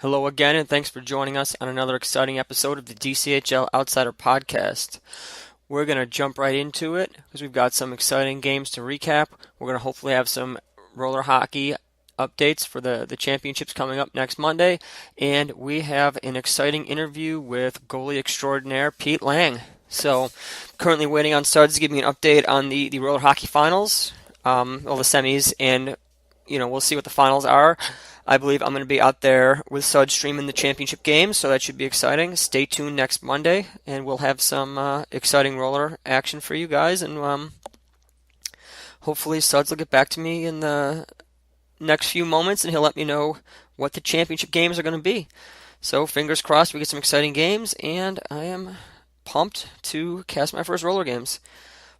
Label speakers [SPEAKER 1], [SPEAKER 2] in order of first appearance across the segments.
[SPEAKER 1] Hello again, and thanks for joining us on another exciting episode of the DCHL Outsider Podcast. We're going to jump right into it because we've got some exciting games to recap. We're going to hopefully have some roller hockey updates for the championships coming up next Monday, and we have an exciting interview with goalie extraordinaire Pete Lang. So, currently waiting on Suds to give me an update on the roller hockey finals, well, the semis, and we'll see what the finals are. I believe I'm going to be out there with Sud streaming the championship games, so that should be exciting. Stay tuned next Monday, and we'll have some exciting roller action for you guys. And hopefully, Suds will get back to me in the next few moments, and he'll let me know what the championship games are going to be. So, fingers crossed, we get some exciting games, and I am pumped to cast my first roller games.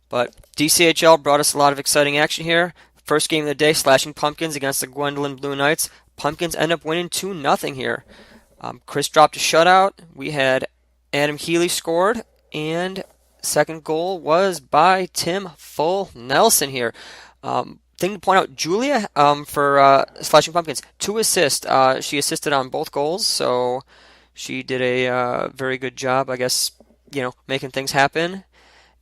[SPEAKER 1] But DCHL brought us a lot of exciting action here. First game of the day, Slashing Pumpkins against the Gwendolyn Blue Knights. Pumpkins end up winning 2-0 here. Chris dropped a shutout. We had Adam Healy scored, and second goal was by Tim Full Nelson here. Thing to point out, Julia for Slashing Pumpkins, 2 assists. She assisted on both goals, so she did a very good job, I guess, making things happen.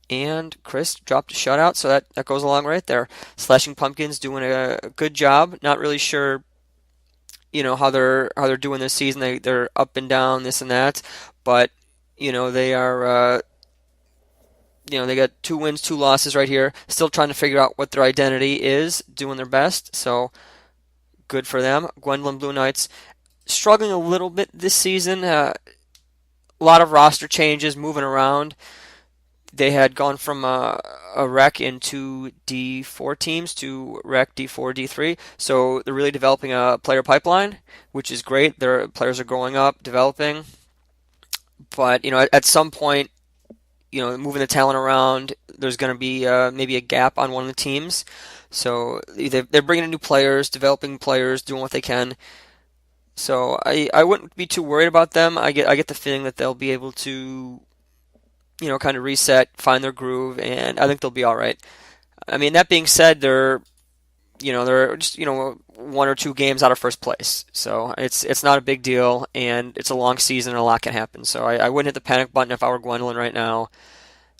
[SPEAKER 1] And Chris dropped a shutout, so that goes along right there. Slashing Pumpkins doing a good job. Not really sure, how they're doing this season. They're up and down, this and that, but they are. They got 2 wins, 2 losses right here. Still trying to figure out what their identity is. Doing their best, so good for them. Gwendolyn Blue Knights struggling a little bit this season. A lot of roster changes, moving around. They had gone from a rec into D4 teams to rec D4, D3. So they're really developing a player pipeline, which is great. Their players are growing up, developing. But, at some point, moving the talent around, there's going to be maybe a gap on one of the teams. So they're bringing in new players, developing players, doing what they can. So I wouldn't be too worried about them. I get the feeling that they'll be able to kind of reset, find their groove, and I think they'll be all right. I mean, that being said, they're just 1 or 2 games out of first place, so it's not a big deal, and it's a long season, and a lot can happen. So I wouldn't hit the panic button if I were Gwendolyn right now.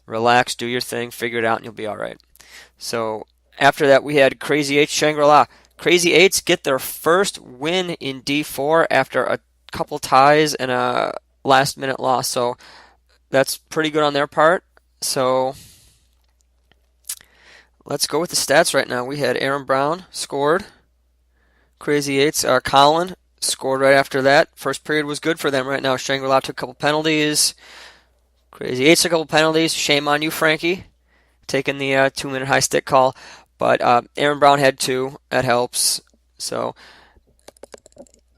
[SPEAKER 1] Relax, do your thing, figure it out, and you'll be all right. So after that, we had Crazy Eights Shangri-La. Crazy Eights get their first win in D4 after a couple ties and a last-minute loss. So that's pretty good on their part. So let's go with the stats right now. We had Aaron Brown scored. Crazy Eights. Colin scored right after that. First period was good for them right now. Shangri-La took a couple penalties. Crazy Eights took a couple penalties. Shame on you, Frankie, taking the 2-minute high stick call. But Aaron Brown had 2. That helps. So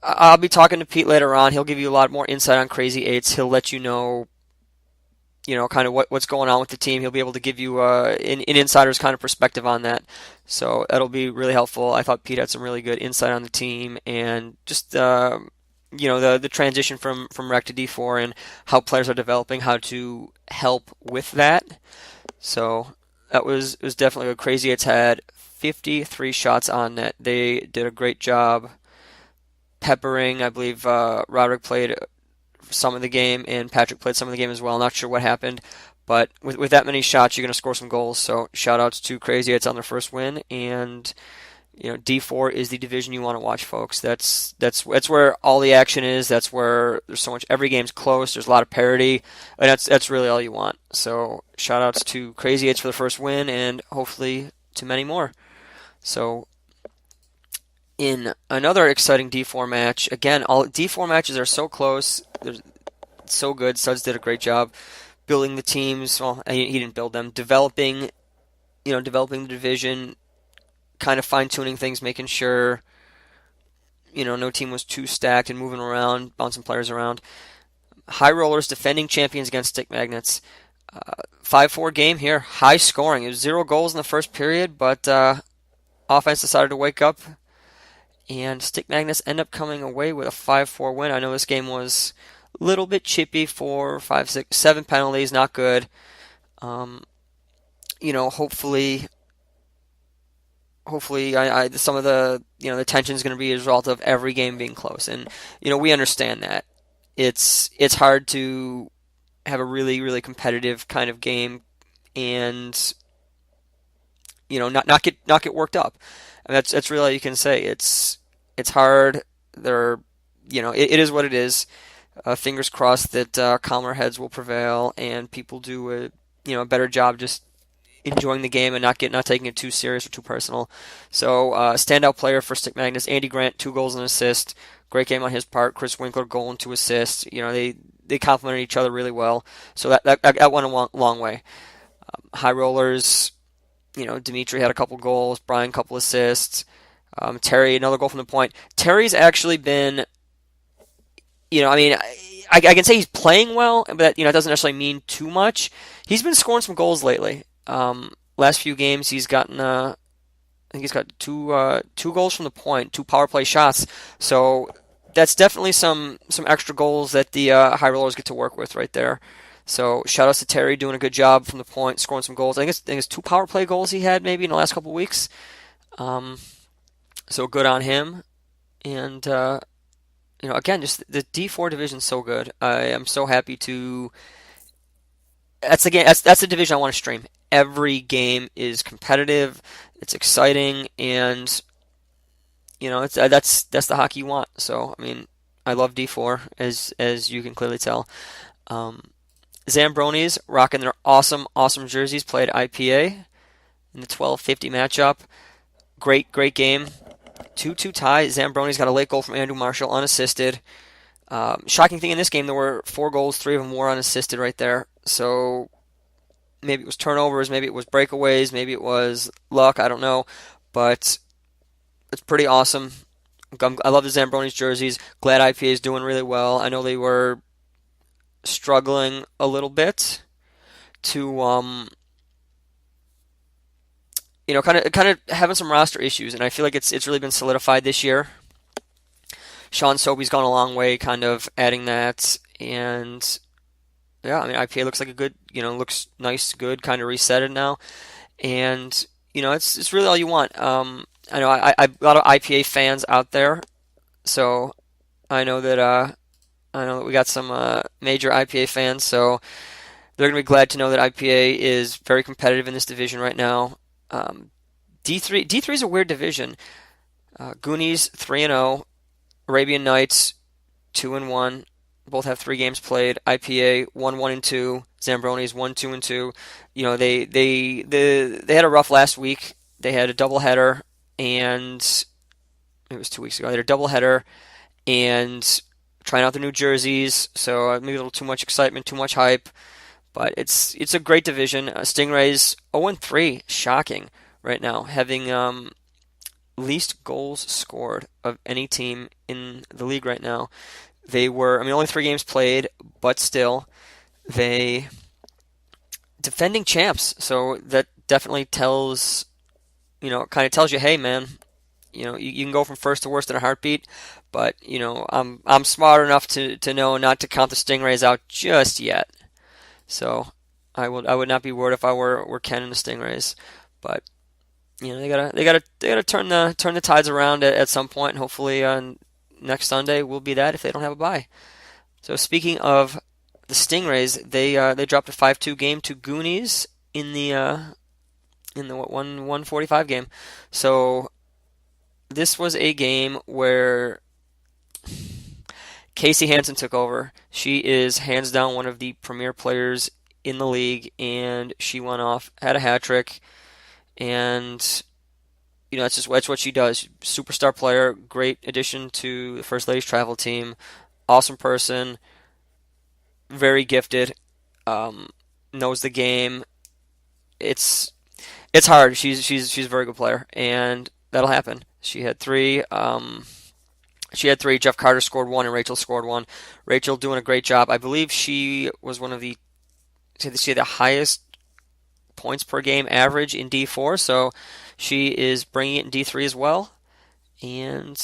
[SPEAKER 1] I'll be talking to Pete later on. He'll give you a lot more insight on Crazy Eights. He'll let you know kind of what's going on with the team. He'll be able to give you an insider's kind of perspective on that. So that'll be really helpful. I thought Pete had some really good insight on the team and just the transition from rec to D4 and how players are developing, how to help with that. So that was definitely good. Crazy Eights had 53 shots on net. They did a great job peppering. I believe Roderick played some of the game, and Patrick played some of the game as well. Not sure what happened, but with that many shots, you're going to score some goals. So shout outs to Crazy Eights on their first win, and D4 is the division you want to watch, folks. That's where all the action is. That's where there's so much. Every game's close. There's a lot of parity, and that's really all you want. So shout outs to Crazy Eights for the first win, and hopefully to many more. So in another exciting D4 match, again, all D4 matches are so close. They're so good. Suds did a great job building the teams. Well, he didn't build them. Developing the division, kind of fine-tuning things, making sure, no team was too stacked and moving around, bouncing players around. High Rollers defending champions against Stick Magnets. 5-4 game here. High scoring. It was 0 goals in the first period, but offense decided to wake up. And Stick Magnets end up coming away with a 5-4 win. I know this game was a little bit chippy, 4, 5, 6, 7 penalties, not good. Hopefully hopefully, some of the the tension is going to be a result of every game being close, and we understand that it's hard to have a really really competitive kind of game and not get worked up. And that's really all you can say. It's hard. There, it is what it is. Fingers crossed that calmer heads will prevail and people do a better job just enjoying the game and not taking it too serious or too personal. So standout player for Stick Magnus, Andy Grant, 2 goals and an assist. Great game on his part. Chris Winkler, goal and 2 assists. They complemented each other really well. So that went a long way. High rollers, Dimitri had a couple goals, Brian couple assists, Terry another goal from the point. Terry's actually been, I mean, I can say he's playing well, but it doesn't necessarily mean too much. He's been scoring some goals lately. Last few games he's gotten, I think he's got two goals from the point, 2 power play shots. So that's definitely some extra goals that the high rollers get to work with right there. So shout outs to Terry doing a good job from the point, scoring some goals. I think it's 2 power play goals he had maybe in the last couple of weeks. So good on him. And again, just the D4 division's so good. I am so happy to. That's the division I want to stream. Every game is competitive. It's exciting, and that's the hockey you want. So I mean, I love D4 as you can clearly tell. Zambronis rocking their awesome jerseys. Played IPA in the 12:50 matchup. Great game. 2-2 tie. Zambronis got a late goal from Andrew Marshall, unassisted. Shocking thing in this game, there were 4 goals, 3 of them were unassisted right there. So maybe it was turnovers, maybe it was breakaways, maybe it was luck, I don't know. But it's pretty awesome. I love the Zambronis jerseys. Glad IPA is doing really well. I know they were struggling a little bit to kind of having some roster issues, and I feel like it's really been solidified this year. Sean Sobey's gone a long way, kind of adding that, and yeah, I mean IPA looks like a good, looks nice, good, kind of resetted now, and it's really all you want. I know a lot of IPA fans out there, so I know that we got some major IPA fans, so they're gonna be glad to know that IPA is very competitive in this division right now. D3 is a weird division. Goonies 3-0, Arabian Nights 2-1. Both have 3 games played. IPA 1-1-2. Zambronis 1-2-2. They had a rough last week. They had a doubleheader, and it was 2 weeks ago. They had a doubleheader and trying out the new jerseys. So maybe a little too much excitement, too much hype. But it's a great division. Stingrays 0-3, shocking right now, having least goals scored of any team in the league right now. They were, only 3 games played, but still, they defending champs. So that definitely tells, kind of tells you, hey man, you can go from first to worst in a heartbeat. But I'm smart enough to know not to count the Stingrays out just yet. So I would not be worried if I were Ken and the Stingrays, but they gotta turn the tides around at some point, and hopefully next Sunday will be that if they don't have a bye. So speaking of the Stingrays, they dropped a 5-2 game to Goonies in the 145 game. So this was a game where Casey Hansen took over. She is hands down one of the premier players in the league, and she went off, had a hat trick, and that's what she does. Superstar player, great addition to the First Ladies travel team, awesome person, very gifted, knows the game. It's hard. She's a very good player, and that'll happen. She had 3. Jeff Carter scored 1, and Rachel scored 1. Rachel doing a great job. I believe she was one of she had the highest points per game average in D4, so she is bringing it in D3 as well. And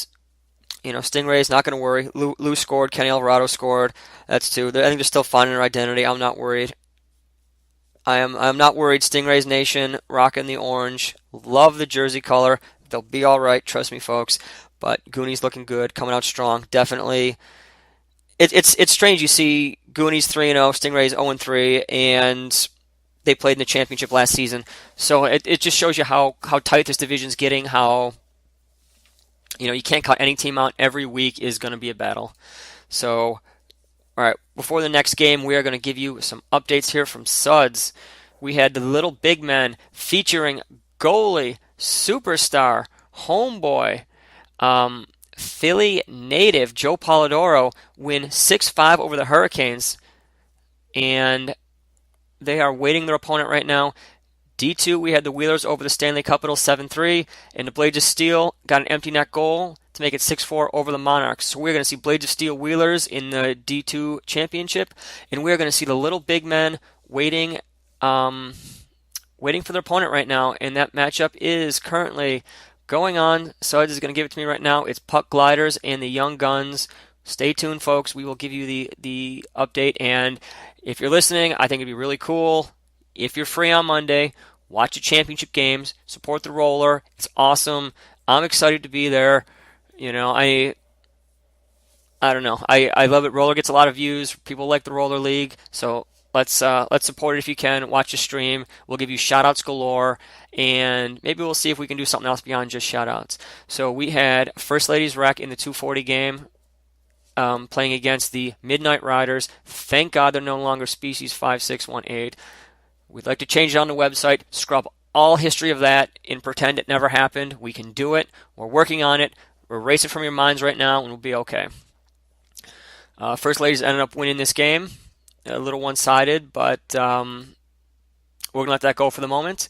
[SPEAKER 1] Stingray's not going to worry. Lou scored. Kenny Alvarado scored. That's 2. I think they're still finding their identity. I'm not worried. I'm not worried. Stingrays Nation rocking the orange. Love the jersey color. They'll be all right. Trust me, folks. But Goonies looking good, coming out strong. Definitely. It's strange. You see Goonies 3-0, Stingrays 0-3, and they played in the championship last season. So it just shows you how tight this division's getting. How you can't cut any team out. Every week is going to be a battle. So all right, before the next game, we are going to give you some updates here from Suds. We had the Little Big Men featuring goalie, superstar, homeboy, Philly native Joe Polidoro win 6-5 over the Hurricanes, and they are waiting their opponent right now. D2, we had the Wheelers over the Stanley Capitals 7-3, and the Blades of Steel got an empty net goal to make it 6-4 over the Monarchs. So we're going to see Blades of Steel Wheelers in the D2 championship, and we're going to see the Little Big Men waiting for their opponent right now, and that matchup is currently going on. Suds is going to give it to me right now. It's Puck Gliders and the Young Guns. Stay tuned, folks. We will give you the update, and if you're listening, I think it'd be really cool. If you're free on Monday, watch the championship games, support the roller. It's awesome. I'm excited to be there. I don't know. I love it. Roller gets a lot of views. People like the roller league, so let's support it if you can. Watch the stream. We'll give you shout outs galore, and maybe we'll see if we can do something else beyond just shout outs. So we had First Ladies Rec in the 240 game. Playing against the Midnight Riders. Thank God they're no longer Species 5618. We'd like to change it on the website, scrub all history of that, and pretend it never happened. We can do it. We're working on it. Erase it from your minds right now, and we'll be okay. First Ladies ended up winning this game. A little one-sided, but we're going to let that go for the moment.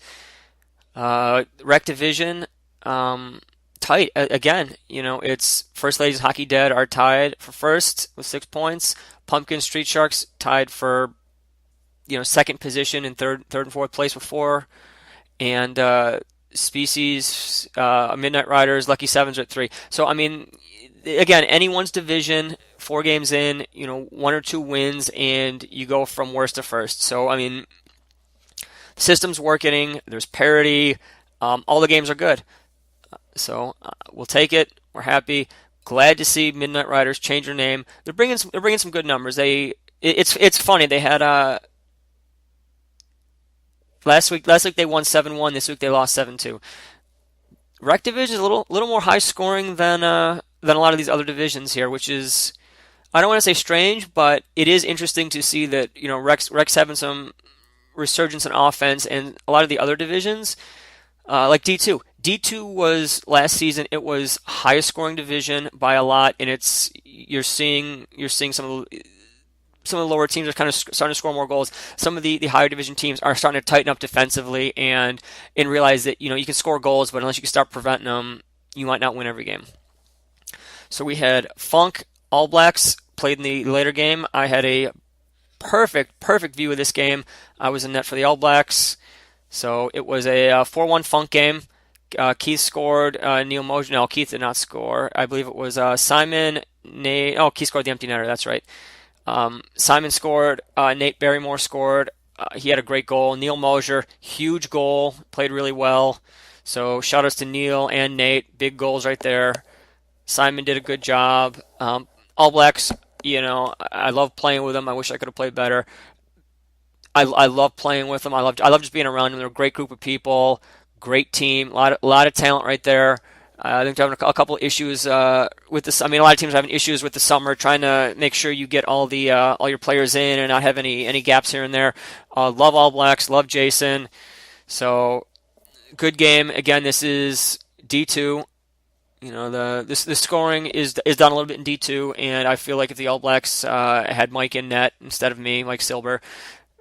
[SPEAKER 1] Rec Division, tight. Again, it's First Ladies Hockey Dead are tied for first with 6 points. Pumpkin Street Sharks tied for second position in third and fourth place with 4, and Species, Midnight Riders, Lucky Sevens are at 3. So I mean, again, anyone's division, 4 games in, 1 or 2 wins, and you go from worst to first. So I mean, the system's working. There's parity. All the games are good. So we'll take it. We're happy. Glad to see Midnight Riders change their name. They're bringing some good numbers. It's funny. They had Last week they won 7-1. This week they lost 7-2. Rec division is a little more high scoring than a lot of these other divisions here, which is, I don't want to say strange, but it is interesting to see that Rec's having some resurgence in offense, and a lot of the other divisions, like D2. D2 was last season. It was highest scoring division by a lot, and you're seeing some of the lower teams are kind of starting to score more goals. Some of the higher division teams are starting to tighten up defensively and realize that you can score goals, but unless you can start preventing them, you might not win every game. So we had Funk All Blacks played in the later game. I had a perfect view of this game. I was in net for the All Blacks, so it was a 4-1 Funk game. Keith scored. Neil Moser. No, Keith did not score. I believe it was Simon. Nate. Oh, Keith scored the empty netter. That's right. Simon scored. Nate Barrymore scored. He had a great goal. Neil Moser, huge goal, played really well. So shout outs to Neil and Nate, big goals right there. Simon did a good job. All Blacks, I love playing with them. I wish I could have played better. I love playing with them. I love just being around them. They're a great group of people, great team, a lot of talent right there. I think they're having a couple issues with this. I mean, a lot of teams are having issues with the summer, trying to make sure you get all your players in and not have any gaps here and there. Love All Blacks, love Jason. So good game. Again, this is D2. The scoring is done a little bit in D2, and I feel like if the All Blacks had Mike in net instead of me, Mike Silber,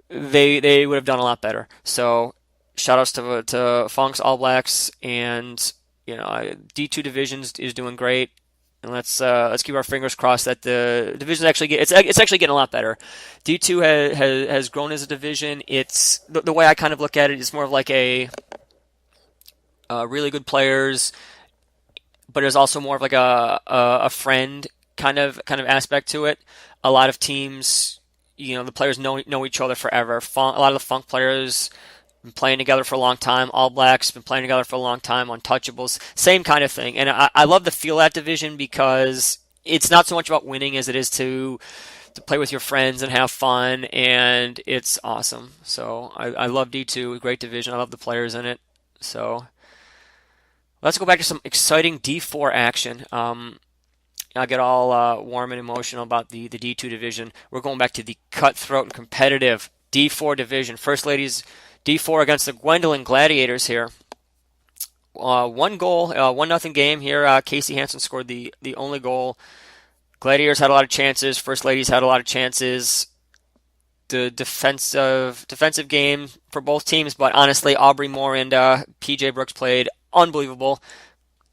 [SPEAKER 1] they would have done a lot better. So shout outs to Funk's All Blacks, and D2 divisions is doing great, and let's keep our fingers crossed that the division it's actually getting a lot better. D2 has grown as a division. It's the way I kind of look at it is more of like a really good players, but there's also more of like a friend kind of aspect to it. A lot of teams, the players know each other forever. A lot of the Funk players been playing together for a long time. All Blacks been playing together for a long time. Untouchables, same kind of thing. And I love the feel of that division because it's not so much about winning as it is to play with your friends and have fun, and it's awesome. So I love D2, great division. I love the players in it. So let's go back to some exciting D4 action. I get all warm and emotional about the D2 division. We're going back to the cutthroat and competitive D4 division. First Ladies D4 against the Gwendolyn Gladiators here. 1-0 game here. Casey Hansen scored the only goal. Gladiators had a lot of chances. First Ladies had a lot of chances. The defensive game for both teams, but honestly, Aubrey Moore and PJ Brooks played unbelievable.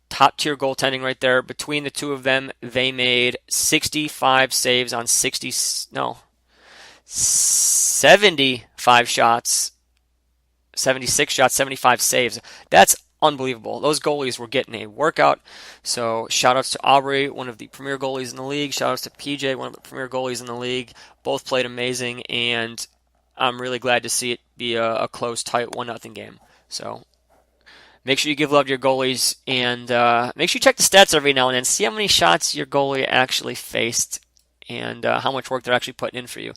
[SPEAKER 1] Top tier goaltending right there. Between the two of them, they made 65 saves on 75 shots. 76 shots, 75 saves. That's unbelievable. Those goalies were getting a workout. So shout-outs to Aubrey, one of the premier goalies in the league. Shout-outs to PJ, one of the premier goalies in the league. Both played amazing, and I'm really glad to see it be a close, tight 1-0 game. So make sure you give love to your goalies, and make sure you check the stats every now and then. See how many shots your goalie actually faced and how much work they're actually putting in for you.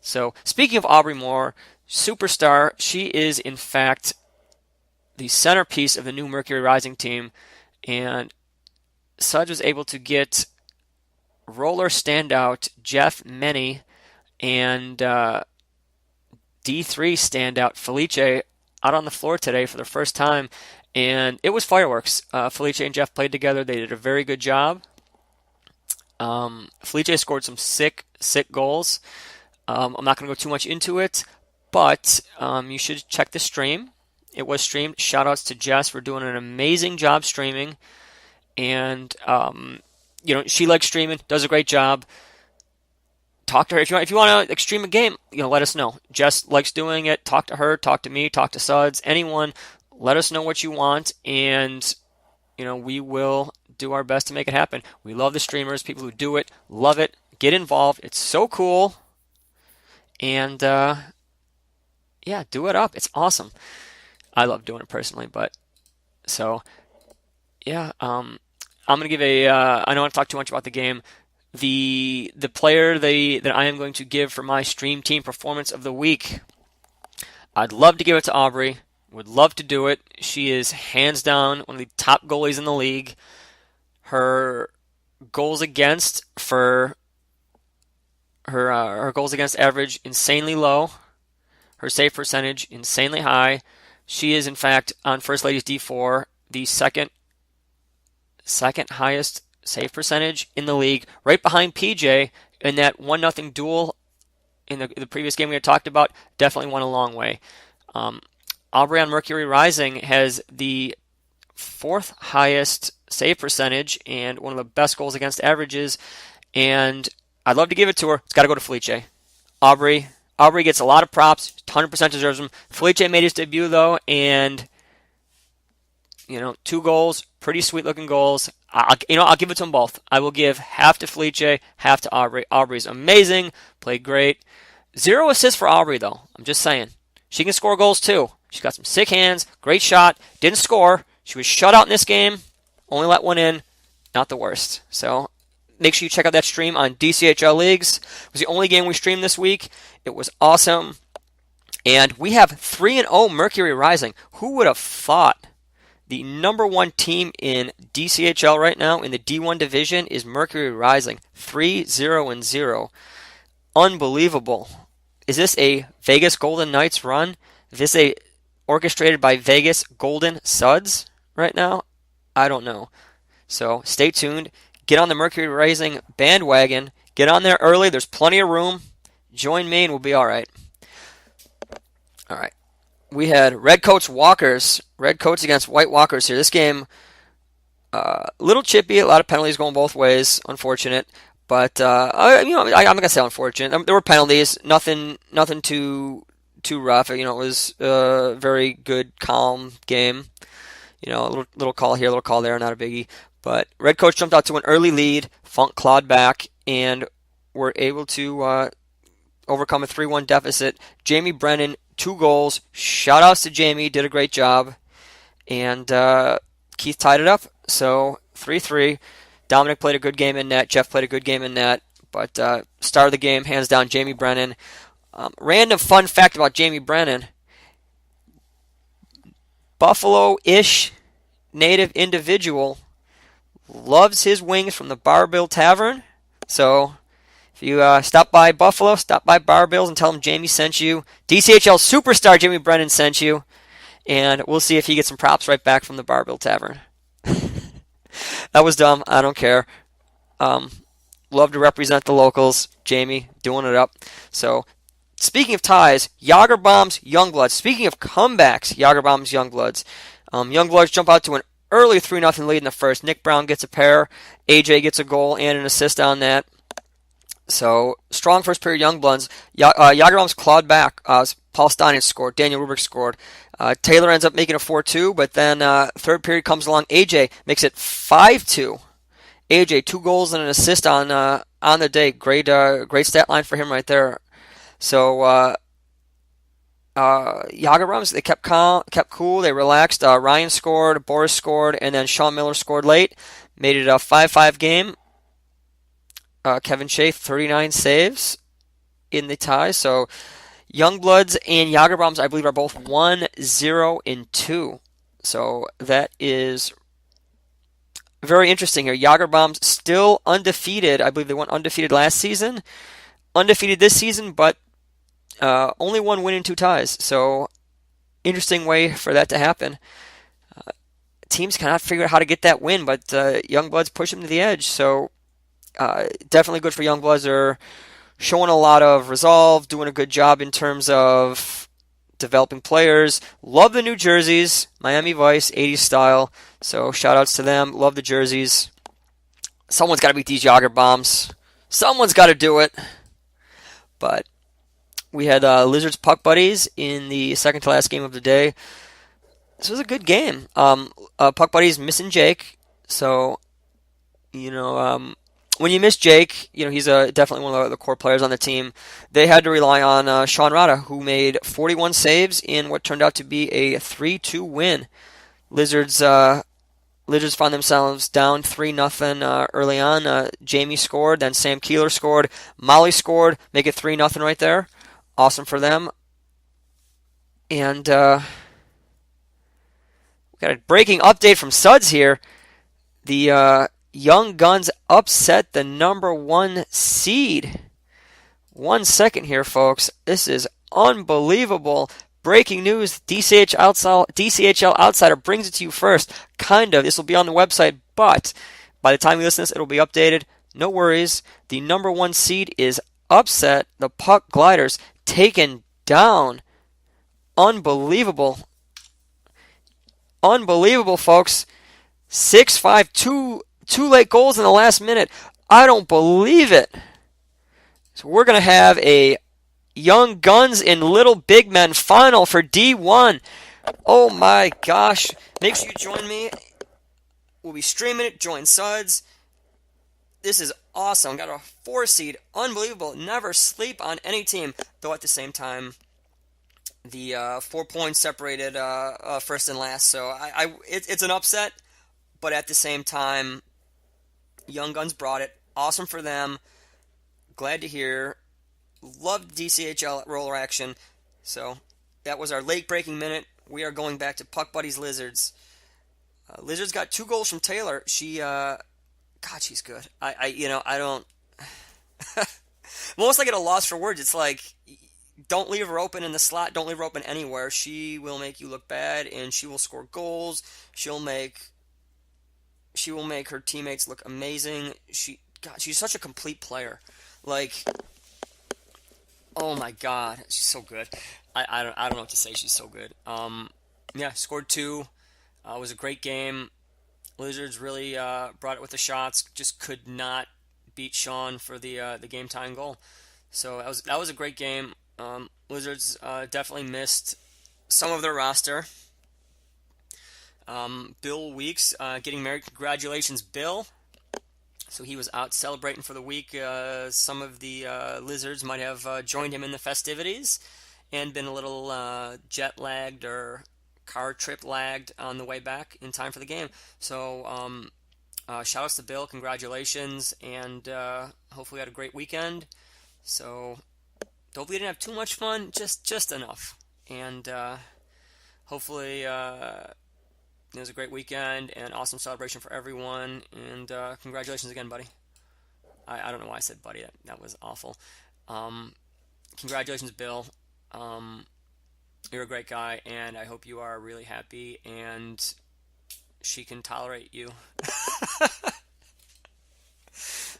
[SPEAKER 1] So speaking of Aubrey Moore, superstar, she is in fact the centerpiece of the new Mercury Rising team, and Sudge was able to get roller standout Jeff Meny and D3 standout Felice out on the floor today for the first time, and it was fireworks. Felice and Jeff played together. They did a very good job. Felice scored some sick goals. I'm not going to go too much into it, but you should check the stream. It was streamed. Shoutouts to Jess for doing an amazing job streaming, and she likes streaming, does a great job. Talk to her if you want to stream a game. Let us know. Jess likes doing it. Talk to her. Talk to me. Talk to Suds. Anyone. Let us know what you want, and we will do our best to make it happen. We love the streamers, people who do it, love it, get involved. It's so cool, and do it up. It's awesome. I love doing it personally, but so yeah. I'm gonna give I don't want to talk too much about the game. The player that I am going to give for my stream team performance of the week, I'd love to give it to Aubrey. Would love to do it. She is hands down one of the top goalies in the league. Her goals against for her goals against average insanely low. Her save percentage insanely high. She is in fact on First Ladies D4 the second highest save percentage in the league, right behind PJ in that 1-0 duel in the previous game we had talked about. Definitely went a long way. Aubrey on Mercury Rising has the 4th highest save percentage and one of the best goals against averages, and I'd love to give it to her. It's got to go to Felice. Aubrey gets a lot of props, 100% deserves them. Felice made his debut though, and 2 goals, pretty sweet looking goals. I'll give it to them both. I will give half to Felice, half to Aubrey. Aubrey's amazing, played great. 0 assists for Aubrey though. I'm just saying. She can score goals too. She's got some sick hands, great shot, didn't score. She was shut out in this game, only let one in, not the worst. So make sure you check out that stream on DCHL Leagues. It was the only game we streamed this week. It was awesome. And we have 3-0 Mercury Rising. Who would have thought? The number 1 team in DCHL right now in the D1 division is Mercury Rising. 3-0-0. Unbelievable. Is this a Vegas Golden Knights run? Is this a orchestrated by Vegas Golden Suds right now? I don't know. So stay tuned. Get on the Mercury Rising bandwagon. Get on there early. There's plenty of room. Join me and we'll be all right. All right. We had Redcoats Walkers. Redcoats against White Walkers here. This game, a little chippy. A lot of penalties going both ways. Unfortunate. But I'm not gonna say unfortunate. There were penalties. Nothing too rough. It was a very good, calm game. A little call here, a little call there, not a biggie. But Redcoats jumped out to an early lead. Funk clawed back and were able to overcome a 3-1 deficit. Jamie Brennan, 2 goals. Shout outs to Jamie, did a great job. And Keith tied it up, so 3-3. Dominic played a good game in net. Jeff played a good game in net. But star of the game, hands down, Jamie Brennan. Random fun fact about Jamie Brennan. Buffalo-ish native individual, loves his wings from the Bar Bill Tavern. So if you stop by Buffalo, stop by Bar Bill's and tell them Jamie sent you. DCHL superstar Jamie Brennan sent you. And we'll see if he gets some props right back from the Bar Bill Tavern. That was dumb. I don't care. Love to represent the locals. Jamie, doing it up. So, speaking of ties, Jagerbombs, Youngbloods. Speaking of comebacks, Jagerbombs, Youngbloods. Youngbloods jump out to an early 3-0 lead in the first. Nick Brown gets a pair. AJ gets a goal and an assist on that. So, strong first period Youngbloods. Jagerbombs clawed back. Paul Steinen scored. Daniel Rubik scored. Taylor ends up making a 4-2, but then third period comes along. AJ makes it 5-2. AJ, 2 goals and an assist on the day. Great stat line for him right there. So Jagerbombs, they kept cool, they relaxed. Ryan scored, Boris scored, and then Sean Miller scored late. Made it a 5-5 game. Kevin Shea, 39 saves in the tie. So Youngbloods and Jagerbombs, I believe, are both 1-0-2. So that is very interesting here. Jagerbombs still undefeated. I believe they went undefeated last season. Undefeated this season, but only 1 win and 2 ties. So interesting way for that to happen. Teams cannot figure out how to get that win, but Youngbloods push them to the edge. So definitely good for Youngbloods. They're showing a lot of resolve, doing a good job in terms of developing players. Love the new jerseys, Miami Vice, 80s style. So shout outs to them. Love the jerseys. Someone's got to beat these Jagerbombs. Someone's got to do it. But we had Lizards Puck Buddies in the second to last game of the day. This was a good game. Puck Buddies missing Jake. So, when you miss Jake, he's definitely one of the core players on the team. They had to rely on Sean Rada, who made 41 saves in what turned out to be a 3-2 win. Lizards found themselves down 3-0 early on. Jamie scored, then Sam Keeler scored. Molly scored, make it 3-0 right there. Awesome for them. And we got a breaking update from Suds here. The Young Guns upset the number 1 seed. 1 second here, folks. This is unbelievable. Breaking news. DCHL Outsider brings it to you first. Kind of. This will be on the website, but by the time you listen to this, it'll be updated. No worries. The number 1 seed is upset. The Puck Gliders taken down. Unbelievable. Unbelievable, folks. 6-5, two late goals in the last minute. I don't believe it. So we're going to have a Young Guns and Little Big Men final for D1. Oh my gosh. Make sure you join me. We'll be streaming it. Join Suds. This is awesome. Got a 4 seed. Unbelievable. Never sleep on any team. Though at the same time, the 4 points separated first and last. So it's an upset. But at the same time, Young Guns brought it. Awesome for them. Glad to hear. Loved DCHL roller action. So that was our late breaking minute. We are going back to Puck Buddies Lizards. Lizards got 2 goals from Taylor. She's good. I don't. I'm almost like at a loss for words. It's like, don't leave her open in the slot. Don't leave her open anywhere. She will make you look bad, and she will score goals. She'll make her teammates look amazing. She's such a complete player. Like, oh my God, she's so good. I don't know what to say. She's so good. Scored 2. It was a great game. Lizards really brought it with the shots. Just could not beat Sean for the game tying goal. So that was a great game. Lizards definitely missed some of their roster. Bill Weeks getting married. Congratulations, Bill. So he was out celebrating for the week. Some of the lizards might have joined him in the festivities and been a little jet lagged or car trip lagged on the way back in time for the game. So shout outs to Bill, congratulations, and hopefully you had a great weekend. So hopefully you didn't have too much fun, just enough. And hopefully it was a great weekend and awesome celebration for everyone. And congratulations again, buddy. I don't know why I said buddy. That was awful. Congratulations, Bill. You're a great guy, and I hope you are really happy and she can tolerate you.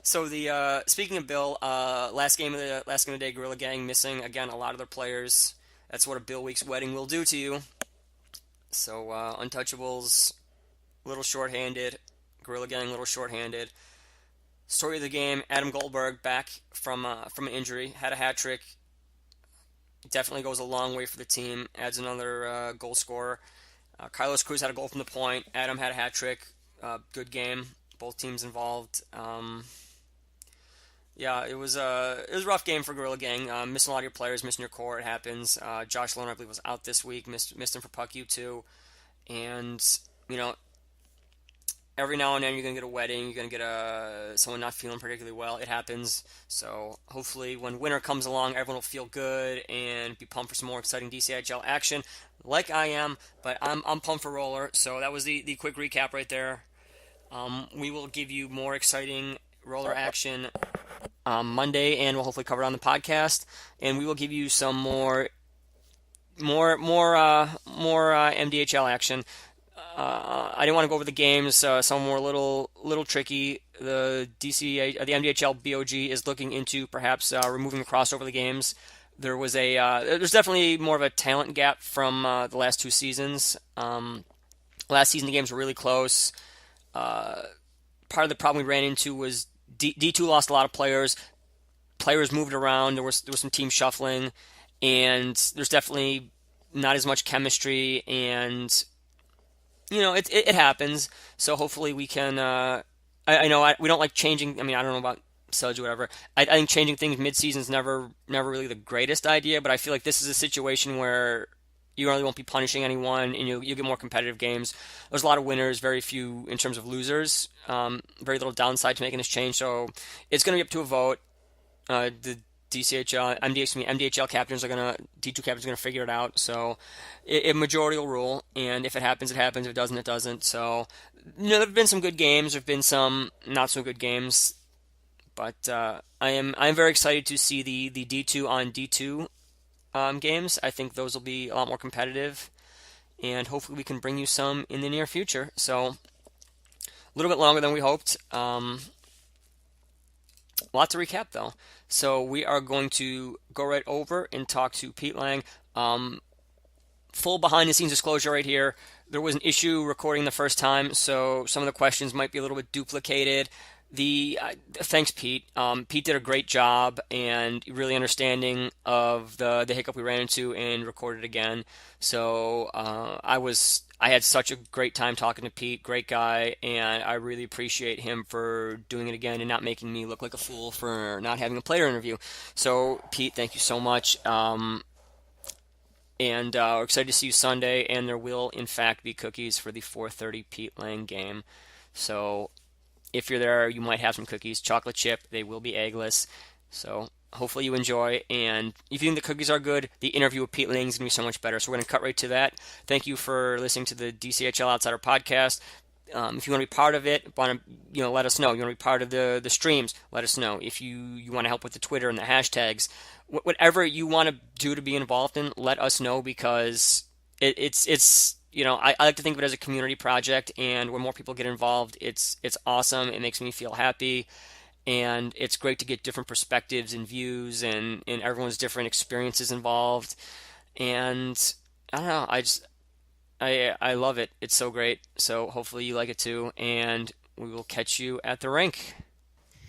[SPEAKER 1] So the speaking of Bill, last game of the day, Gorilla Gang missing again a lot of their players. That's what a Bill Weeks wedding will do to you. So Untouchables, a little shorthanded. Gorilla Gang, a little shorthanded. Story of the game: Adam Goldberg back from an injury, had a hat trick. Definitely goes a long way for the team. Adds another goal scorer. Carlos Cruz had a goal from the point. Adam had a hat trick. Good game. Both teams involved. Yeah, it was a rough game for Gorilla Gang. Missing a lot of your players, missing your core. It happens. Josh Lohner, I believe, was out this week. Missed him for Puck U too. And every now and then you're gonna get a wedding. You're gonna get someone not feeling particularly well. It happens. So hopefully, when winter comes along, everyone will feel good and be pumped for some more exciting DCHL action, like I am. But I'm pumped for Roller. So that was the quick recap right there. We will give you more exciting Roller action Monday, and we'll hopefully cover it on the podcast. And we will give you some more MDHL action. I didn't want to go over the games. Some were a little tricky. The MDHL BOG is looking into perhaps removing the crossover the games. There's definitely more of a talent gap from the last two seasons. Last season the games were really close. Part of the problem we ran into was D2 lost a lot of players. Players moved around. There was some team shuffling, and there's definitely not as much chemistry. And it happens. So hopefully we can. We don't like changing. I mean, I don't know about Sudge or whatever. I think changing things mid-season is never really the greatest idea. But I feel like this is a situation where you really won't be punishing anyone, and you get more competitive games. There's a lot of winners, very few in terms of losers. Very little downside to making this change. So it's going to be up to a vote. The MDHL captains D2 captains are gonna figure it out. So a majority will rule, and if it happens, it happens. If it doesn't, it doesn't. So there've been some good games. There've been some not so good games, but I'm very excited to see the D2 on D2 games. I think those will be a lot more competitive, and hopefully we can bring you some in the near future. So a little bit longer than we hoped. Lot to recap though. So we are going to go right over and talk to Pete Lang. Full behind the scenes disclosure right here. There was an issue recording the first time, so some of the questions might be a little bit duplicated. Thanks, Pete. Pete did a great job and really understanding of the hiccup we ran into and recorded again. So I had such a great time talking to Pete, great guy, and I really appreciate him for doing it again and not making me look like a fool for not having a player interview. So Pete, thank you so much. And we're excited to see you Sunday, and there will in fact be cookies for the 4:30 Pete Lang game. So if you're there, you might have some cookies, chocolate chip. They will be eggless. So hopefully you enjoy. And if you think the cookies are good, the interview with Pete Lang is going to be so much better. So we're going to cut right to that. Thank you for listening to the DCHL Outsider podcast. If you want to be part of it, let us know. You want to be part of the streams, let us know. If you want to help with the Twitter and the hashtags, whatever you want to do to be involved in, let us know, because it's I like to think of it as a community project, and when more people get involved, it's awesome. It makes me feel happy, and it's great to get different perspectives and views and everyone's different experiences involved. And I don't know, I love it. It's so great. So hopefully you like it too, and we will catch you at the rink.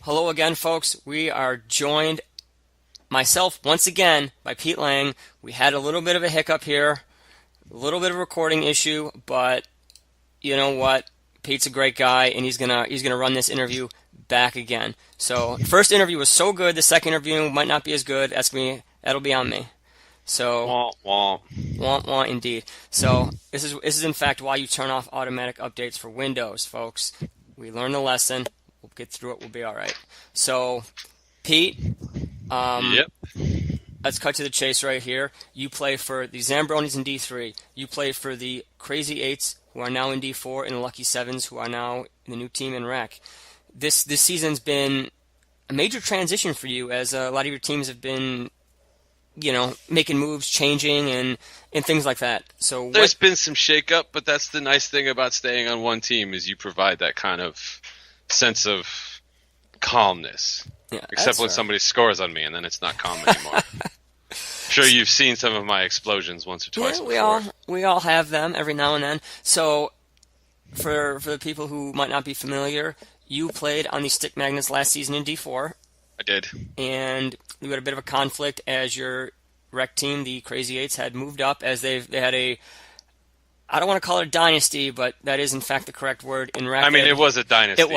[SPEAKER 1] Hello again, folks. We are joined, myself once again, by Pete Lang. We had a little bit of a hiccup here. A little bit of a recording issue, but you know what? Pete's a great guy, and he's gonna run this interview back again. So first interview was so good. The second interview might not be as good. That'll be on me. So wah, indeed. So this is in fact why you turn off automatic updates for Windows, folks. We learned the lesson. We'll get through it. We'll be all right. So, Pete.
[SPEAKER 2] Yep.
[SPEAKER 1] Let's cut to the chase right here. You play for the Zambronis in D3. You play for the Crazy Eights, who are now in D4, and the Lucky Sevens, who are now in the new team in RAC. This season's been a major transition for you, as a lot of your teams have been, making moves, changing, and things like that. So
[SPEAKER 2] there's been some shakeup, but that's the nice thing about staying on one team is you provide that kind of sense of calmness.
[SPEAKER 1] Yeah,
[SPEAKER 2] except when somebody scores on me, and then it's not calm anymore. Sure, you've seen some of my explosions once or twice before.
[SPEAKER 1] We all have them every now and then. So, for the people who might not be familiar, you played on the Stick Magnets last season in D4.
[SPEAKER 2] I did.
[SPEAKER 1] And you had a bit of a conflict as your rec team, the Crazy Eights, had moved up as they had a, I don't want to call it a dynasty, but that is in fact the correct word in rec.
[SPEAKER 2] I mean, it was a dynasty.
[SPEAKER 1] It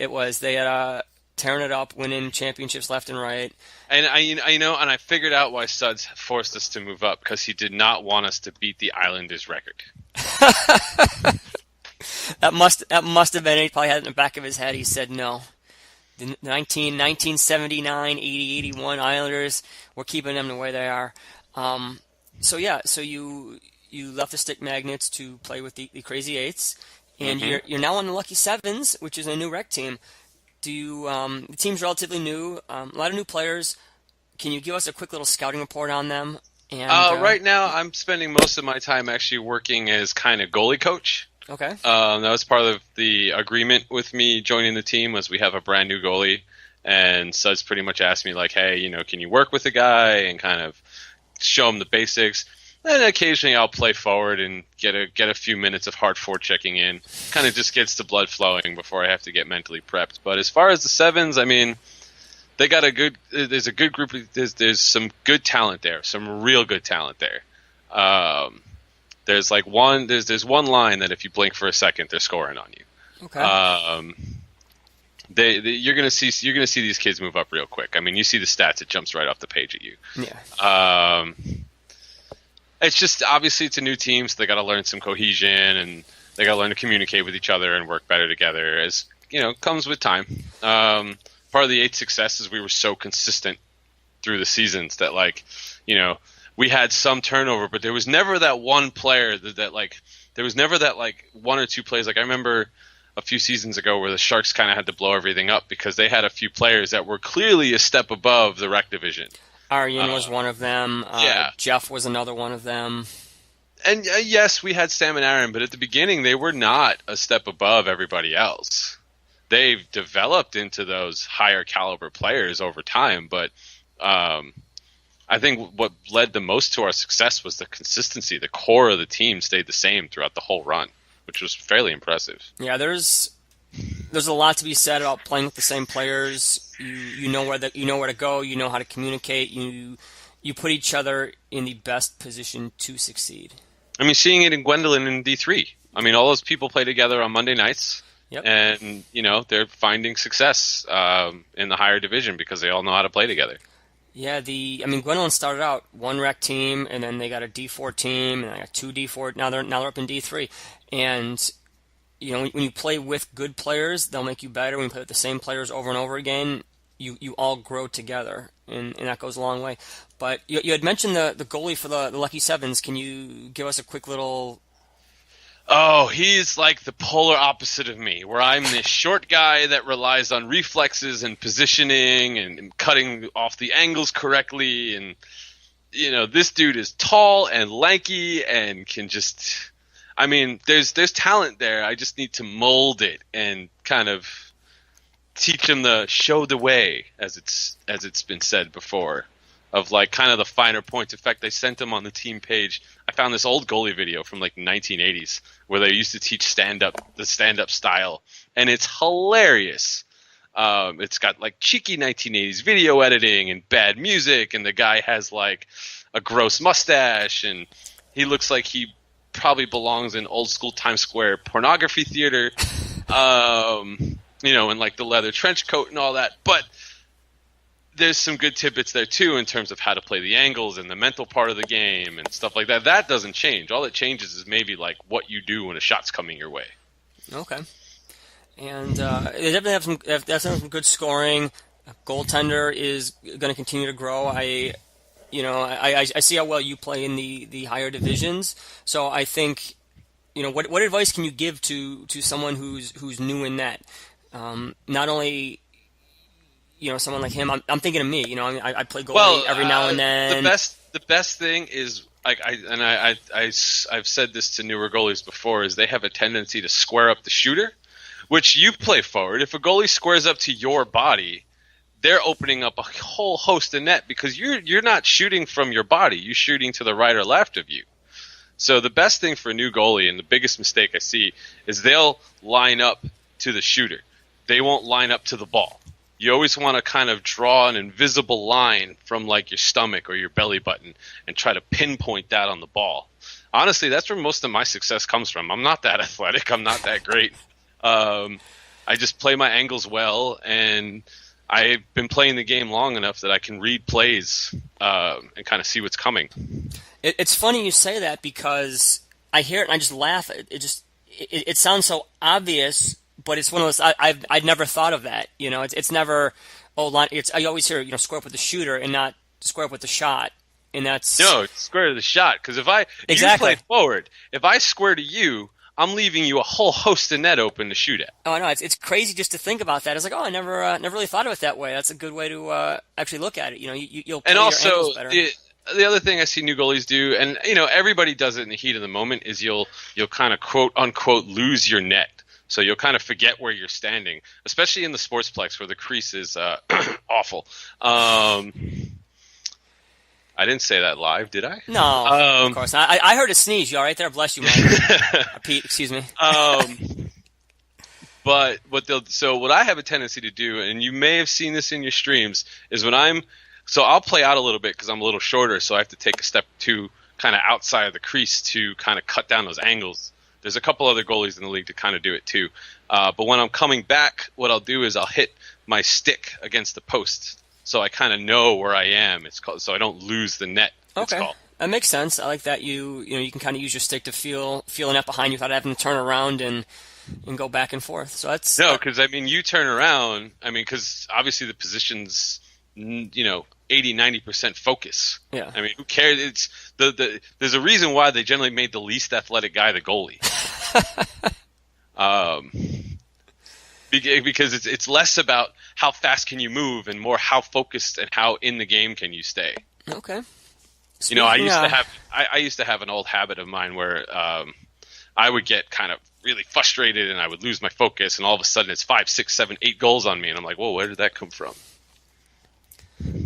[SPEAKER 1] was. They had tearing it up, winning championships left and right.
[SPEAKER 2] And I figured out why Suds forced us to move up, because he did not want us to beat the Islanders' record.
[SPEAKER 1] That must have been it. He probably had it in the back of his head. He said no. The 1979, 80, 81 Islanders, we're keeping them the way they are. So you left the Stick Magnets to play with the Crazy Eights, and you're now on the Lucky Sevens, which is a new rec team. The team's relatively new, a lot of new players. Can you give us a quick little scouting report on them? And
[SPEAKER 2] right now, I'm spending most of my time actually working as kind of goalie coach.
[SPEAKER 1] Okay.
[SPEAKER 2] That was part of the agreement with me joining the team, was we have a brand new goalie, and Suds pretty much asked me like, hey, can you work with the guy and kind of show him the basics? And occasionally I'll play forward and get a few minutes of hard forechecking in. Kind of just gets the blood flowing before I have to get mentally prepped. But as far as the Sevens, I mean, they got there's a good group. There's some good talent there, some real good talent there. There's one line that if you blink for a second, they're scoring on you.
[SPEAKER 1] Okay.
[SPEAKER 2] You're gonna see these kids move up real quick. I mean, you see the stats; it jumps right off the page at you.
[SPEAKER 1] Yeah.
[SPEAKER 2] It's just, obviously it's a new team, so they got to learn some cohesion, and they got to learn to communicate with each other and work better together, as comes with time. Part of the Eights' success is we were so consistent through the seasons that we had some turnover, but there was never that one player there was never that one or two plays. I remember a few seasons ago where the Sharks kind of had to blow everything up because they had a few players that were clearly a step above the rec division.
[SPEAKER 1] Aryan was one of them.
[SPEAKER 2] Yeah.
[SPEAKER 1] Jeff was another one of them.
[SPEAKER 2] And yes, we had Sam and Aaron, but at the beginning they were not a step above everybody else. They've developed into those higher caliber players over time, but I think what led the most to our success was the consistency. The core of the team stayed the same throughout the whole run, which was fairly impressive.
[SPEAKER 1] Yeah, there's a lot to be said about playing with the same players. You know where to go. You know how to communicate. You put each other in the best position to succeed.
[SPEAKER 2] I mean, seeing it in Gwendolyn in D3. I mean, all those people play together on Monday nights, and they're finding success in the higher division because they all know how to play together.
[SPEAKER 1] Yeah, Gwendolyn started out one rec team, and then they got a D4 team, and they got two D4. Now they're up in D3, and when you play with good players, they'll make you better. When you play with the same players over and over again, you all grow together, and that goes a long way. But you had mentioned the goalie for the Lucky Sevens. Can you give us a quick little...
[SPEAKER 2] Oh, he's like the polar opposite of me, where I'm this short guy that relies on reflexes and positioning and cutting off the angles correctly. And, this dude is tall and lanky and can just... I mean, there's talent there. I just need to mold it and kind of teach him show the way, as it's been said before, of kind of the finer points. In fact, I sent him on the team page. I found this old goalie video from the 1980s where they used to teach the stand-up style, and it's hilarious. It's got cheeky 1980s video editing and bad music, and the guy has a gross mustache, and he looks like he probably belongs in old school Times Square pornography theater. and like the leather trench coat and all that. But there's some good tidbits there too in terms of how to play the angles and the mental part of the game and stuff like that. That doesn't change. All that changes is maybe like what you do when a shot's coming your way.
[SPEAKER 1] Okay. And they definitely have some good scoring. Goaltender is going to continue to grow. I see how well you play in the higher divisions. So I think, what advice can you give to someone who's new in that? Not only someone like him. I'm thinking of me. I play goalie every now and then.
[SPEAKER 2] The best thing is like I've said this to newer goalies before is they have a tendency to square up the shooter, which you play forward. If a goalie squares up to your body, they're opening up a whole host of net because you're not shooting from your body. You're shooting to the right or left of you. So the best thing for a new goalie, and the biggest mistake I see, is they'll line up to the shooter. They won't line up to the ball. You always want to kind of draw an invisible line from like your stomach or your belly button and try to pinpoint that on the ball. Honestly, that's where most of my success comes from. I'm not that athletic. I'm not that great. I just play my angles well, and I've been playing the game long enough that I can read plays and kind of see what's coming.
[SPEAKER 1] It's funny you say that because I hear it and I just laugh. It sounds so obvious, but it's one of those I'd never thought of that. It's never I always hear square up with the shooter and not square up with the shot, and that's
[SPEAKER 2] no square to the shot because if you play forward, if I square to you, I'm leaving you a whole host of net open to shoot at.
[SPEAKER 1] Oh, I know. It's crazy just to think about that. It's like, I never really thought of it that way. That's a good way to actually look at it. You'll play
[SPEAKER 2] and also
[SPEAKER 1] your angles better.
[SPEAKER 2] The other thing I see new goalies do, and everybody does it in the heat of the moment, is you'll kind of quote unquote lose your net. So you'll kind of forget where you're standing, especially in the sportsplex where the crease is awful. I didn't say that live, did I?
[SPEAKER 1] No, of course not. I heard a sneeze. You all right there? Bless you, Mike. Pete, excuse me.
[SPEAKER 2] But what I have a tendency to do, and you may have seen this in your streams, is I'll play out a little bit because I'm a little shorter, so I have to take a step or two kind of outside of the crease to kind of cut down those angles. There's a couple other goalies in the league to kind of do it too. But when I'm coming back, what I'll do is I'll hit my stick against the post, so I kind of know where I am. So I don't lose the net.
[SPEAKER 1] Okay, that makes sense. I like that you can kind of use your stick to feel a net behind you without having to turn around and go back and forth. So that's
[SPEAKER 2] because you turn around. Because obviously the position's 80-90% focus.
[SPEAKER 1] Yeah.
[SPEAKER 2] Who cares? It's there's a reason why they generally made the least athletic guy the goalie. Because it's less about how fast can you move and more how focused and how in the game can you stay.
[SPEAKER 1] Okay.
[SPEAKER 2] I used to have an old habit of mine where I would get kind of really frustrated and I would lose my focus, and all of a sudden it's 5, 6, 7, 8 goals on me, and I'm like, whoa, where did that come from?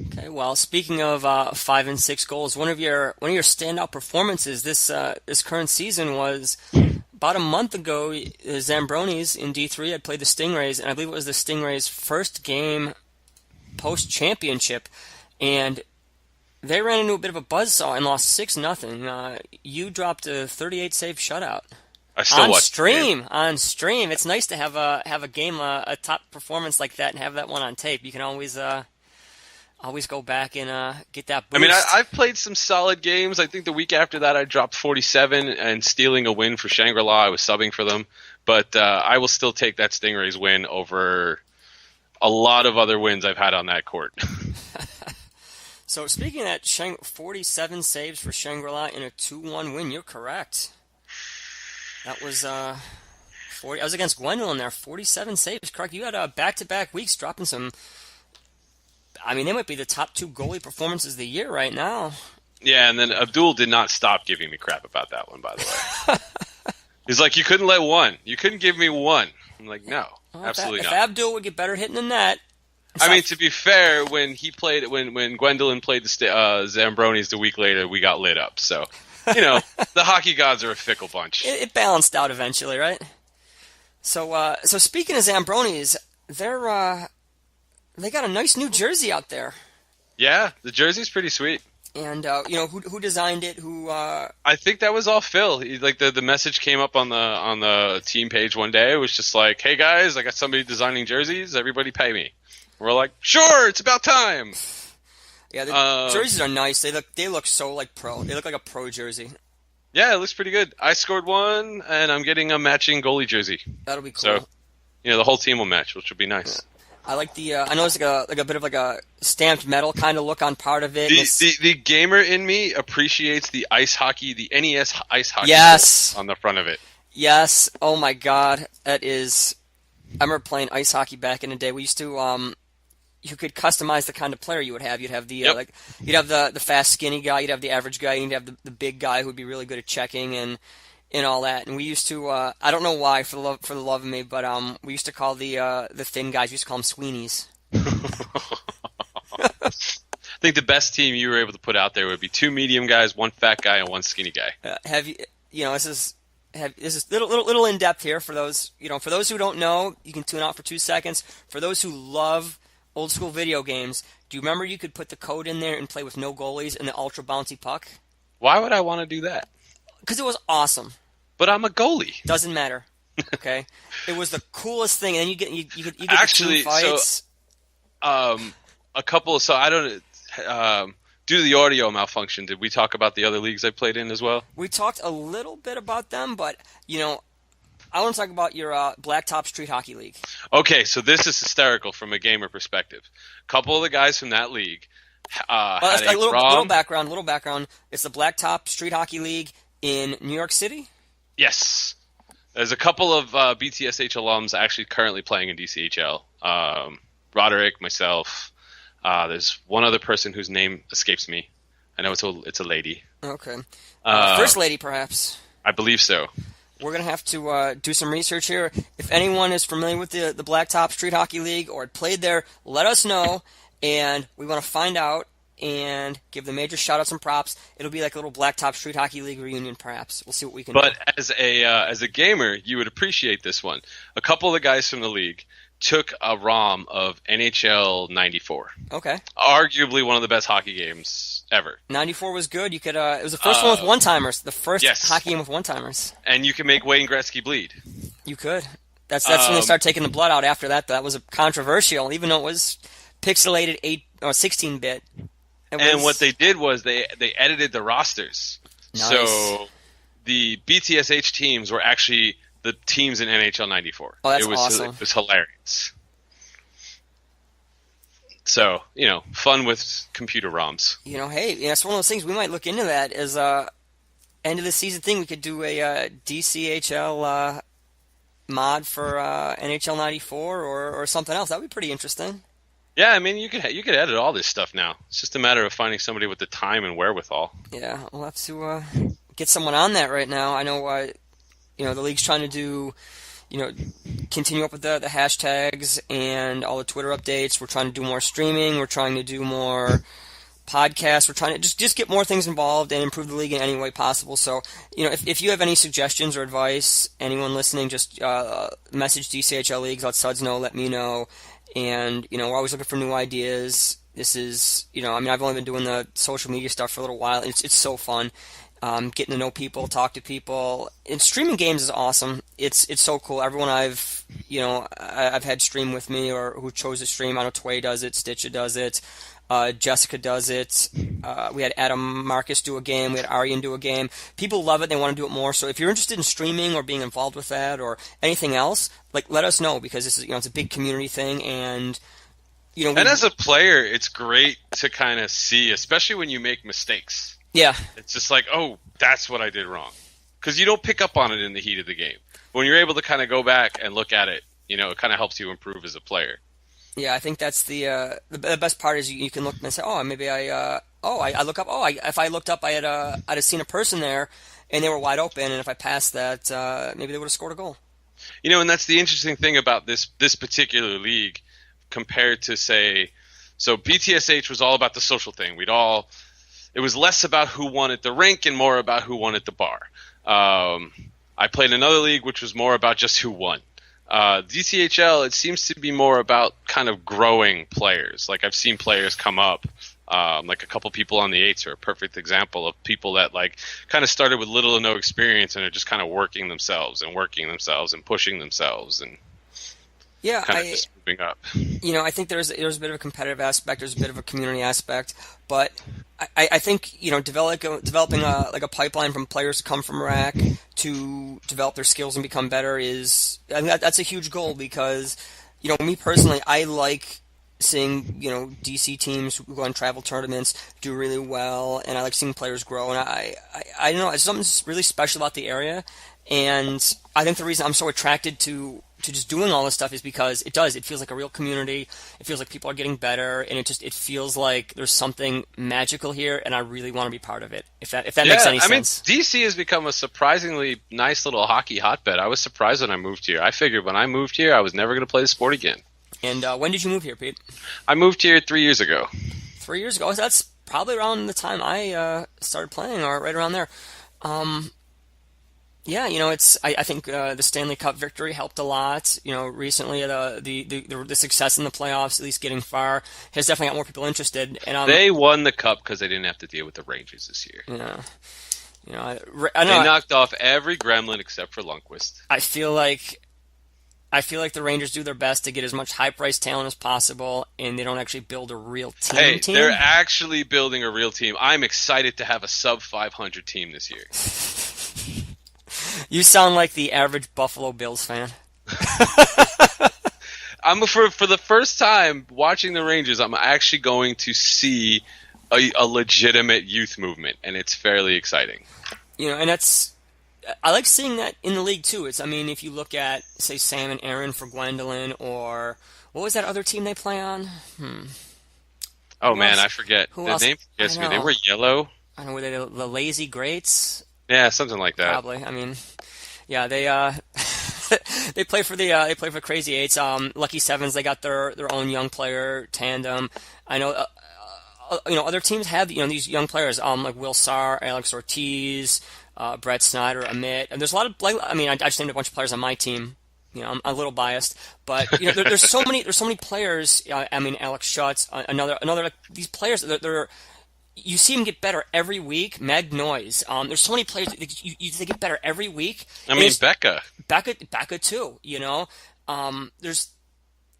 [SPEAKER 1] Okay, well, speaking of 5 and 6 goals, one of your standout performances this current season was about a month ago. Zambronis in D3 had played the Stingrays, and I believe it was the Stingrays' first game post-championship, and they ran into a bit of a buzzsaw and lost 6-0. You dropped a 38-save shutout.
[SPEAKER 2] I still watch
[SPEAKER 1] on stream. It's nice to have a game, a top performance like that, and have that one on tape. You can always go back and get that boost.
[SPEAKER 2] I've played some solid games. I think the week after that I dropped 47 and stealing a win for Shangri-La. I was subbing for them. But I will still take that Stingrays win over a lot of other wins I've had on that court.
[SPEAKER 1] So speaking of that, 47 saves for Shangri-La in a 2-1 win. You're correct. That was 40. I was against Gwendolyn there. 47 saves. Correct. You had back-to-back weeks dropping some. They might be the top 2 goalie performances of the year right now.
[SPEAKER 2] Yeah, and then Abdul did not stop giving me crap about that one, by the way. He's like, you couldn't let one. You couldn't give me one. I'm like, no, absolutely not.
[SPEAKER 1] If Abdul would get better hitting than that.
[SPEAKER 2] To be fair, when Gwendolyn played the Zambronis the week later, we got lit up. So, the hockey gods are a fickle bunch.
[SPEAKER 1] It balanced out eventually, right? So speaking of Zambronis, they got a nice new jersey out there.
[SPEAKER 2] Yeah, the jersey's pretty sweet.
[SPEAKER 1] And who designed it? Who?
[SPEAKER 2] I think that was all Phil. Like the message came up on the team page one day. It was just like, "Hey guys, I got somebody designing jerseys. Everybody pay me." We're like, "Sure, it's about time."
[SPEAKER 1] Yeah, the jerseys are nice. They look so like pro. They look like a pro jersey.
[SPEAKER 2] Yeah, it looks pretty good. I scored one, and I'm getting a matching goalie jersey.
[SPEAKER 1] That'll be cool.
[SPEAKER 2] So, the whole team will match, which will be nice.
[SPEAKER 1] I like the. I know it's like a bit of like a stamped metal kind of look on part of it.
[SPEAKER 2] The gamer in me appreciates the ice hockey, the NES ice hockey.
[SPEAKER 1] Yes.
[SPEAKER 2] On the front of it.
[SPEAKER 1] Yes. Oh my God, that is. I remember playing ice hockey back in the day. We used to. You could customize the kind of player you would have. You'd have the you'd have the fast skinny guy. You'd have the average guy. You'd have the big guy who'd be really good at checking and all that. And we used to. I don't know why for the love of me, but we used to call the thin guys. We used to call them Sweeneys.
[SPEAKER 2] I think the best team you were able to put out there would be 2 medium guys, 1 fat guy, and 1 skinny guy.
[SPEAKER 1] Have you? This is little in depth here for those for those who don't know. You can tune out for 2 seconds. For those who love old school video games, do you remember you could put the code in there and play with no goalies and the ultra bouncy puck?
[SPEAKER 2] Why would I want to do that?
[SPEAKER 1] Because it was awesome.
[SPEAKER 2] But I'm a goalie.
[SPEAKER 1] Doesn't matter. Okay, it was the coolest thing. And then you get
[SPEAKER 2] actually
[SPEAKER 1] the team fights.
[SPEAKER 2] A couple. So I don't. Due to the audio malfunction, did we talk about the other leagues I played in as well?
[SPEAKER 1] We talked a little bit about them, but I want to talk about your Blacktop Street Hockey League.
[SPEAKER 2] Okay, so this is hysterical from a gamer perspective. A couple of the guys from that league had a
[SPEAKER 1] little background. It's the Blacktop Street Hockey League in New York City?
[SPEAKER 2] Yes. There's a couple of BTSH alums actually currently playing in DCHL. Roderick, myself. There's one other person whose name escapes me. I know it's a lady.
[SPEAKER 1] Okay. First lady, perhaps.
[SPEAKER 2] I believe so.
[SPEAKER 1] We're going to have to do some research here. If anyone is familiar with the Blacktop Street Hockey League or had played there, let us know. And we want to find out and give the major shout-outs and props. It'll be like a little Blacktop Street Hockey League reunion, perhaps. We'll see what we can do.
[SPEAKER 2] But as a gamer, you would appreciate this one. A couple of the guys from the league took a ROM of NHL 94.
[SPEAKER 1] Okay.
[SPEAKER 2] Arguably one of the best hockey games ever.
[SPEAKER 1] 94 was good. You could. It was the first one with one-timers. The first hockey game with one-timers.
[SPEAKER 2] And you can make Wayne Gretzky bleed.
[SPEAKER 1] You could. That's when they started taking the blood out after that. That was controversial, even though it was pixelated 8 or 16-bit.
[SPEAKER 2] And what they did was they edited the rosters.
[SPEAKER 1] Nice.
[SPEAKER 2] So the BTSH teams were actually the teams in NHL 94.
[SPEAKER 1] Oh, that's awesome.
[SPEAKER 2] It was hilarious. So, fun with computer ROMs.
[SPEAKER 1] Hey, it's one of those things. We might look into that as end of the season thing. We could do a DCHL mod for NHL 94 or something else. That would be pretty interesting.
[SPEAKER 2] Yeah, I mean, you could edit all this stuff now. It's just a matter of finding somebody with the time and wherewithal.
[SPEAKER 1] Yeah, we'll have to get someone on that right now. I know, the league's trying to do, continue up with the hashtags and all the Twitter updates. We're trying to do more streaming. We're trying to do more podcasts. We're trying to just get more things involved and improve the league in any way possible. So, if you have any suggestions or advice, anyone listening, just message DCHL Leagues, let Suds know, let me know. And, we're always looking for new ideas. This is, I've only been doing the social media stuff for a little while. It's so fun. Getting to know people, talk to people. And streaming games is awesome. It's so cool. Everyone I've had stream with me or who chose to stream, I know Tway does it, Stitcha does it, Jessica does it. We had Adam Marcus do a game. We had Aryan do a game. People love it. They want to do it more. So if you're interested in streaming or being involved with that or anything else, let us know because this is it's a big community thing and.
[SPEAKER 2] And as a player, it's great to kind of see, especially when you make mistakes.
[SPEAKER 1] Yeah.
[SPEAKER 2] It's just like, oh, that's what I did wrong. Because you don't pick up on it in the heat of the game. When you're able to kind of go back and look at it, it kind of helps you improve as a player.
[SPEAKER 1] Yeah, I think that's the best part is you can look and say, oh, maybe I look up, if I looked up, I'd have seen a person there and they were wide open, and if I passed that, maybe they would have scored a goal.
[SPEAKER 2] And that's the interesting thing about this particular league compared to, say, so BTSH was all about the social thing. It was less about who won at the rink and more about who won at the bar. I played another league which was more about just who won. DCHL, it seems to be more about kind of growing players. Like I've seen players come up Like a couple people on the eights are a perfect example of people that like kind of started with little to no experience and are just kind of working themselves and pushing themselves and
[SPEAKER 1] Yeah,
[SPEAKER 2] kind of just moving up.
[SPEAKER 1] I think there's a bit of a competitive aspect, there's a bit of a community aspect, but I think developing a pipeline from players to come from RAC to develop their skills and become better that's a huge goal because me personally, I like seeing DC teams who go on travel tournaments do really well, and I like seeing players grow, and I don't know, it's something really special about the area, and I think the reason I'm so attracted to just doing all this stuff is because it feels like a real community. It feels like people are getting better, and it feels like there's something magical here, and I really want to be part of it. If that makes any sense.
[SPEAKER 2] I mean, DC has become a surprisingly nice little hockey hotbed. I was surprised when I moved here. I figured when I moved here, I was never going to play the sport again.
[SPEAKER 1] And when did you move here, Pete? I
[SPEAKER 2] moved here 3 years ago.
[SPEAKER 1] 3 years ago. So that's probably around the time I started playing, or right around there. Yeah, I think the Stanley Cup victory helped a lot. Recently the success in the playoffs, at least getting far, has definitely got more people interested. And
[SPEAKER 2] they won the cup because they didn't have to deal with the Rangers this year.
[SPEAKER 1] Yeah,
[SPEAKER 2] I know they knocked off every gremlin except for Lundqvist.
[SPEAKER 1] I feel like the Rangers do their best to get as much high-priced talent as possible, and they don't actually build a real team.
[SPEAKER 2] They're actually building a real team. I'm excited to have a sub-500 team this year.
[SPEAKER 1] You sound like the average Buffalo Bills fan.
[SPEAKER 2] For the first time watching the Rangers, I'm actually going to see a legitimate youth movement, and it's fairly exciting.
[SPEAKER 1] And I like seeing that in the league too. If you look at, say, Sam and Aaron for Gwendolyn, or what was that other team they play on?
[SPEAKER 2] Oh man, I forget. The name forgets me. They were yellow.
[SPEAKER 1] I don't know, were they the Lazy Greats?
[SPEAKER 2] Yeah, something like that.
[SPEAKER 1] Probably. Yeah, they they play for the Crazy Eights. Lucky Sevens, they got their own young player tandem. I know. Other teams have these young players, like Will Sarr, Alex Ortiz, Brett Snyder, Amit, and there's a lot of I just named a bunch of players on my team. I'm a little biased, but there's so many players. Alex Schutz, another these players. They're you see them get better every week. Meg Noyes. There's so many players they get better every week. Becca too.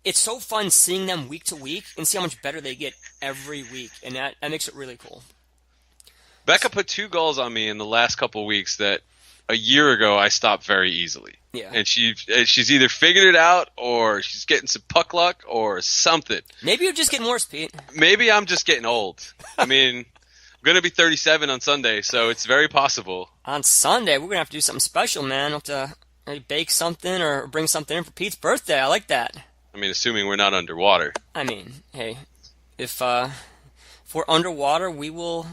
[SPEAKER 1] It's so fun seeing them week to week and see how much better they get every week, and that makes it really cool.
[SPEAKER 2] Becca put 2 goals on me in the last couple of weeks that a year ago I stopped very easily.
[SPEAKER 1] Yeah.
[SPEAKER 2] And she's either figured it out or she's getting some puck luck or something.
[SPEAKER 1] Maybe you're just getting worse, Pete.
[SPEAKER 2] Maybe I'm just getting old. I'm going to be 37 on Sunday, so it's very possible.
[SPEAKER 1] On Sunday, we're going to have to do something special, man. We'll have to maybe bake something or bring something in for Pete's birthday. I like that.
[SPEAKER 2] Assuming we're not underwater.
[SPEAKER 1] Hey, if we're underwater, we will.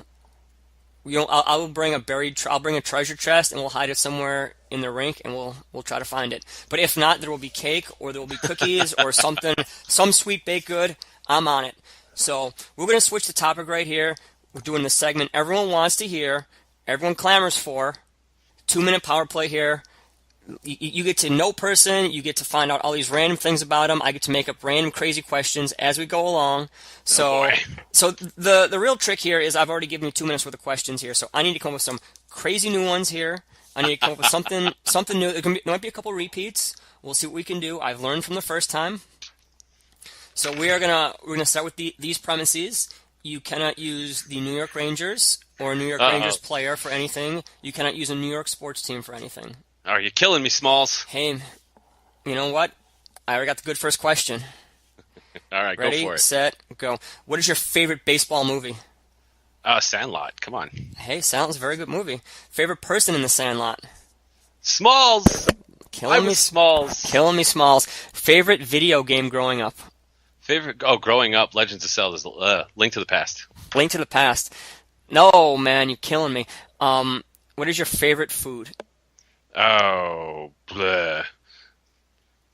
[SPEAKER 1] I'll bring I'll bring a treasure chest, and we'll hide it somewhere in the rink, and we'll try to find it. But if not, there will be cake, or there will be cookies, or something, some sweet baked good. I'm on it. So we're gonna switch the topic right here. We're doing the segment everyone wants to hear, everyone clamors for. 2-minute power play here. You get to know person, you get to find out all these random things about them. I get to make up random crazy questions as we go along. So the real trick here is I've already given you 2 minutes worth of questions here, so I need to come up with some crazy new ones here. I need to come up with something new. There might be a couple repeats. We'll see what we can do. I've learned from the first time. So we're gonna start with these premises. You cannot use the New York Rangers or a New York Rangers player for anything. You cannot use a New York sports team for anything.
[SPEAKER 2] Oh, you're killing me, Smalls.
[SPEAKER 1] Hey, you know what? I already got the good first question.
[SPEAKER 2] All right,
[SPEAKER 1] Ready,
[SPEAKER 2] go for it.
[SPEAKER 1] Set, go. What is your favorite baseball movie?
[SPEAKER 2] Sandlot. Come on.
[SPEAKER 1] Hey, Sandlot's a very good movie. Favorite person in the Sandlot?
[SPEAKER 2] Smalls. Smalls.
[SPEAKER 1] Killing me, Smalls. Favorite video game growing up?
[SPEAKER 2] Growing up, Legends of Zelda, Link to the Past.
[SPEAKER 1] Link to the Past. No, man, you're killing me. What is your favorite food?
[SPEAKER 2] Oh, bleh.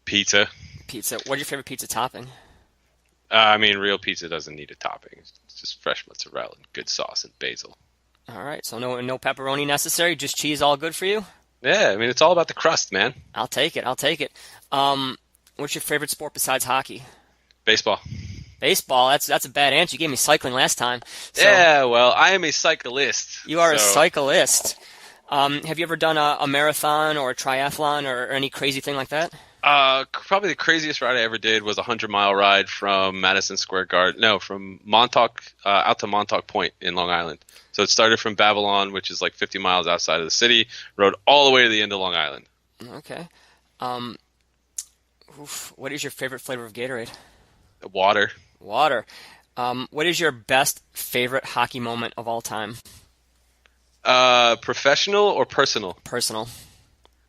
[SPEAKER 2] Pizza.
[SPEAKER 1] Pizza. What is your favorite pizza topping?
[SPEAKER 2] Real pizza doesn't need a topping. It's just fresh mozzarella and good sauce and basil.
[SPEAKER 1] All right, so no pepperoni necessary, just cheese, all good for you?
[SPEAKER 2] Yeah, it's all about the crust, man.
[SPEAKER 1] I'll take it. What's your favorite sport besides hockey?
[SPEAKER 2] Baseball.
[SPEAKER 1] Baseball. That's a bad answer. You gave me cycling last time. So
[SPEAKER 2] Yeah, well, I am a cyclist.
[SPEAKER 1] you are a
[SPEAKER 2] So,
[SPEAKER 1] cyclist. Have you ever done a marathon or a triathlon or any crazy thing like that?
[SPEAKER 2] probably the craziest ride I ever did was a 100-mile ride from Madison Square Garden. No, from Montauk out to Montauk Point in Long Island. So it started from Babylon, which is like 50 miles outside of the city, rode all the way to the end of Long Island.
[SPEAKER 1] Okay. Um, what is your favorite flavor of Gatorade?
[SPEAKER 2] Water.
[SPEAKER 1] Water. What is your best favorite hockey moment of all time?
[SPEAKER 2] Professional or personal?
[SPEAKER 1] Personal.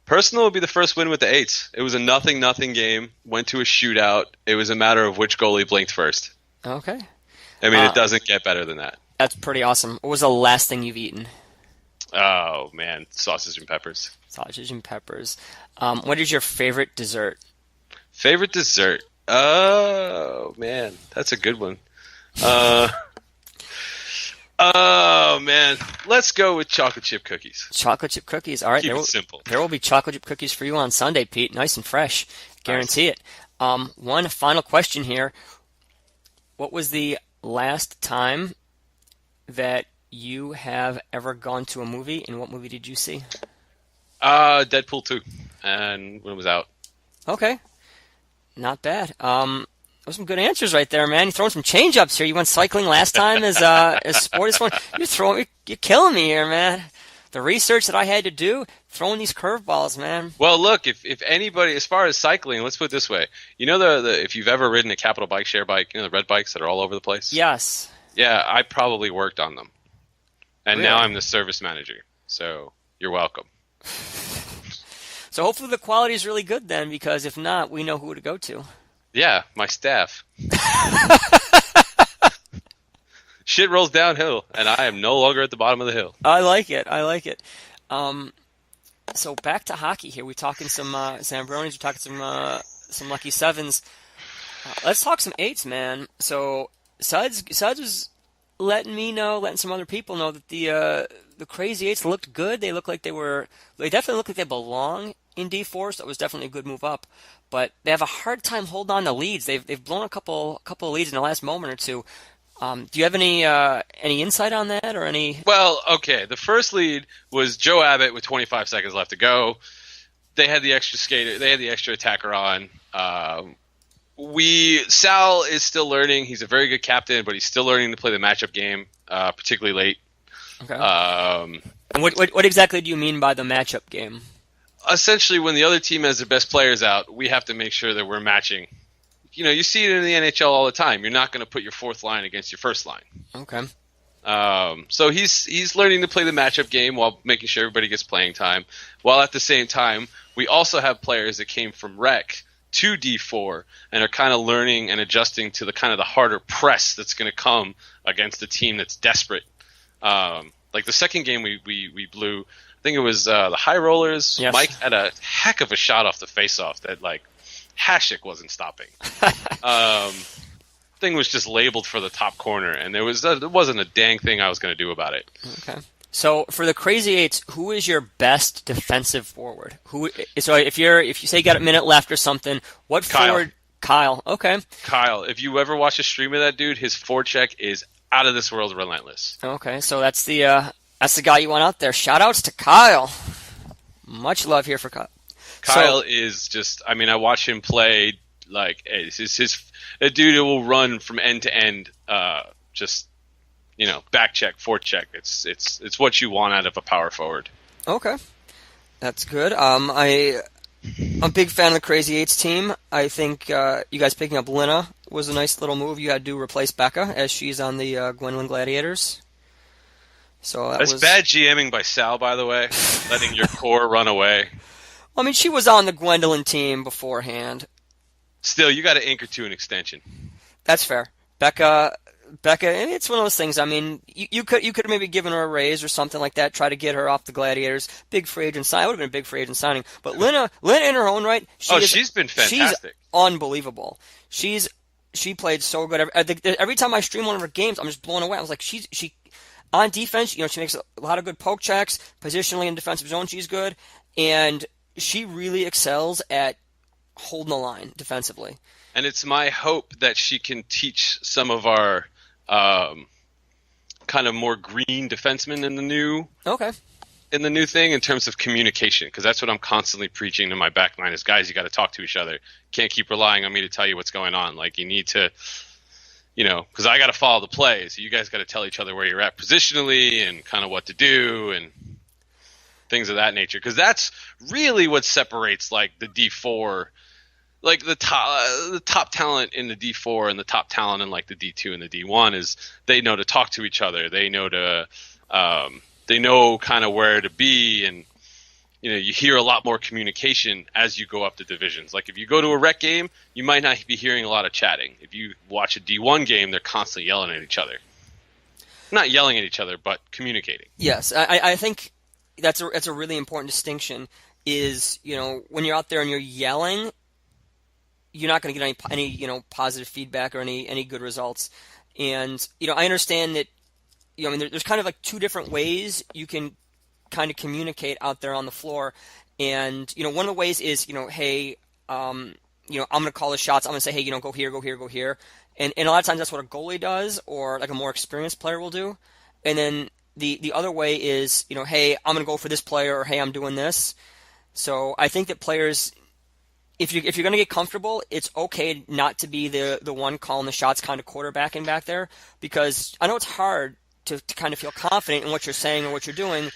[SPEAKER 2] Personal would be the first win with the Eights. It was a 0-0 game, went to a shootout. It was a matter of which goalie blinked first.
[SPEAKER 1] Okay.
[SPEAKER 2] I mean, it doesn't get better than that.
[SPEAKER 1] That's pretty awesome. What was the last thing you've eaten?
[SPEAKER 2] Oh, man, sausage and peppers.
[SPEAKER 1] Sausage and peppers. What is your favorite dessert?
[SPEAKER 2] Favorite dessert? Oh, man, that's a good one. Oh, man, let's go with chocolate chip cookies.
[SPEAKER 1] Chocolate chip cookies. All right.
[SPEAKER 2] Keep it simple.
[SPEAKER 1] There will be chocolate chip cookies for you on Sunday, Pete. Nice and fresh. Guarantee it. One final question here. What was the last time that you have ever gone to a movie, and what movie did you see?
[SPEAKER 2] Deadpool 2, and when it was out.
[SPEAKER 1] Okay. Not bad. Those some good answers right there, man. You're throwing some change-ups here. You went cycling last time as sport. This one, you're killing me here, man. The research that I had to do, throwing these curveballs, man.
[SPEAKER 2] Well, look, if anybody, as far as cycling, let's put it this way. You know the if you've ever ridden a Capital Bike Share bike, you know the red bikes that are all over the place?
[SPEAKER 1] Yes.
[SPEAKER 2] Yeah, I probably worked on them. And
[SPEAKER 1] Really?
[SPEAKER 2] now I'm the service manager. So you're welcome.
[SPEAKER 1] So hopefully the quality is really good then, because if not, we know who to go to.
[SPEAKER 2] Yeah, my staff. Shit rolls downhill, and I am no longer at the bottom of the hill.
[SPEAKER 1] I like it. I like it. So back to hockey here. We're talking some Zambronis. We're talking some Lucky Sevens. Let's talk some eights, man. So Suds was letting some other people know that the Crazy Eights looked good. They definitely look like they belong in D4, so that was definitely a good move up. But they have a hard time holding on to leads. They've blown a couple of leads in the last moment or two. Do you have any insight on that or any?
[SPEAKER 2] Well, okay. The first lead was Joe Abbott with 25 seconds left to go. They had the extra skater. They had the extra attacker on. Sal is still learning. He's a very good captain, but he's still learning to play the matchup game, particularly late.
[SPEAKER 1] Okay. And what exactly do you mean by the matchup game?
[SPEAKER 2] Essentially, when the other team has their best players out, we have to make sure that we're matching. You know, you see it in the NHL all the time. You're not going to put your fourth line against your first line.
[SPEAKER 1] Okay.
[SPEAKER 2] So he's learning to play the matchup game while making sure everybody gets playing time. While at the same time, we also have players that came from rec to D4 and are kind of learning and adjusting to the kind of the harder press that's going to come against a team that's desperate. Like the second game we blew, I think it was the High Rollers.
[SPEAKER 1] Yes.
[SPEAKER 2] Mike had a heck of a shot off the faceoff that like Hasek wasn't stopping. Thing was just labeled for the top corner, and there wasn't a dang thing I was going to do about it.
[SPEAKER 1] Okay. So for the Crazy Eights, who is your best defensive forward? So if you say you got a minute left or something, what
[SPEAKER 2] Kyle.
[SPEAKER 1] forward? Kyle. Okay.
[SPEAKER 2] Kyle, if you ever watch a stream of that dude, his forecheck is out of this world relentless.
[SPEAKER 1] Okay. So that's the guy you want out there. Shout outs to Kyle. Much love here for Kyle.
[SPEAKER 2] Kyle is just, I mean, I watch him play like a dude who will run from end to end, just, you know, back check, forecheck. It's what you want out of a power forward.
[SPEAKER 1] Okay. That's good. I'm a big fan of the Crazy Eights team. I think you guys picking up Lina was a nice little move. You had to replace Becca as she's on the Gwendolyn Gladiators. So
[SPEAKER 2] That's bad GMing by Sal, by the way, letting your core run away.
[SPEAKER 1] I mean, she was on the Gwendolyn team beforehand.
[SPEAKER 2] Still, you got to anchor to an extension.
[SPEAKER 1] That's fair. Becca, it's one of those things. I mean, you could have maybe given her a raise or something like that, try to get her off the Gladiators. Big free agent signing. Would have been a big free agent signing. But Lina in her own right,
[SPEAKER 2] she's been fantastic.
[SPEAKER 1] She's unbelievable. She played so good. Every time I stream one of her games, I'm just blown away. I was like, she on defense, you know, she makes a lot of good poke checks. Positionally in defensive zone, she's good, and she really excels at holding the line defensively.
[SPEAKER 2] and it's my hope that she can teach some of our kind of more green defensemen
[SPEAKER 1] Okay.
[SPEAKER 2] in the new thing in terms of communication, because that's what I'm constantly preaching to my back line is, guys, you got to talk to each other. Can't keep relying on me to tell you what's going on. Like, you need to, because I got to follow the play, so you guys got to tell each other where you're at positionally and kind of what to do and things of that nature, because that's really what separates like the D4, like the top talent in the D4 and the top talent in like the D2 and the D1 is they know to talk to each other. They know to they know kind of where to be, and you hear a lot more communication as you go up the divisions. Like if you go to a rec game, you might not be hearing a lot of chatting. If you watch a D1 game, they're constantly yelling at each other. Not yelling at each other, but communicating.
[SPEAKER 1] Yes, I think that's a really important distinction. Is when you're out there and you're yelling, you're not going to get any positive feedback or any good results. And I understand that there's kind of like two different ways you can kind of communicate out there on the floor. And one of the ways is hey, I'm going to call the shots. I'm going to say, hey, go here, go here, go here. And a lot of times that's what a goalie does, or like a more experienced player will do. And then the other way is hey, I'm going to go for this player, or hey, I'm doing this. So I think that players, if you're going to get comfortable, it's okay not to be the one calling the shots, kind of quarterbacking back there, because I know it's hard to kind of feel confident in what you're saying or what you're doing.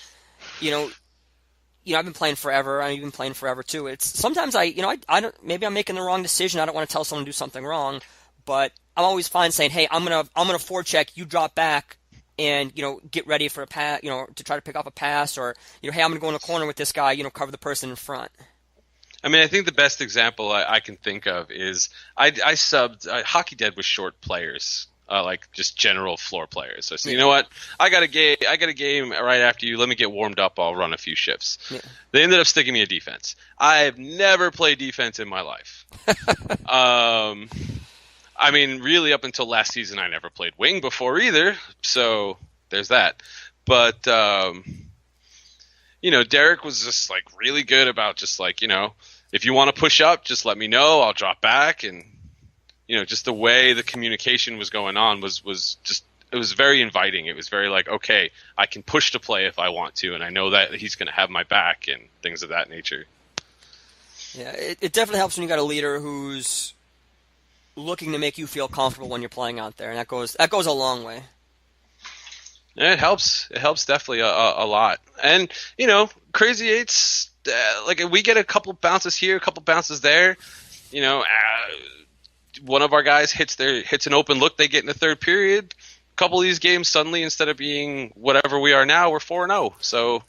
[SPEAKER 1] I've been playing forever. I've been playing forever too. It's sometimes I don't, maybe I'm making the wrong decision. I don't want to tell someone to do something wrong, but I'm always fine saying, hey, I'm gonna forecheck, you drop back, and get ready for a pass, to try to pick up a pass, or hey, I'm gonna go in the corner with this guy, cover the person in front.
[SPEAKER 2] I mean, I think the best example I can think of is I subbed Hockey Dead with short players, like just general floor players. So I said, you know what? I got a game right after you. Let me get warmed up. I'll run a few shifts. Yeah. They ended up sticking me a defense. I've never played defense in my life. I mean, really, up until last season, I never played wing before either. So there's that. But Derek was just like really good about just like, if you want to push up, just let me know. I'll drop back. And, just the way the communication was going on was just, it was very inviting. It was very like, okay, I can push to play if I want to. And I know that he's going to have my back and things of that nature.
[SPEAKER 1] Yeah, it definitely helps when you got a leader who's looking to make you feel comfortable when you're playing out there. And that goes a long way.
[SPEAKER 2] Yeah, it helps. It helps definitely a lot. And, Crazy Eights, like we get a couple bounces here, a couple bounces there. One of our guys hits an open look they get in the third period. A couple of these games, suddenly, instead of being whatever we are now, we're 4-0. So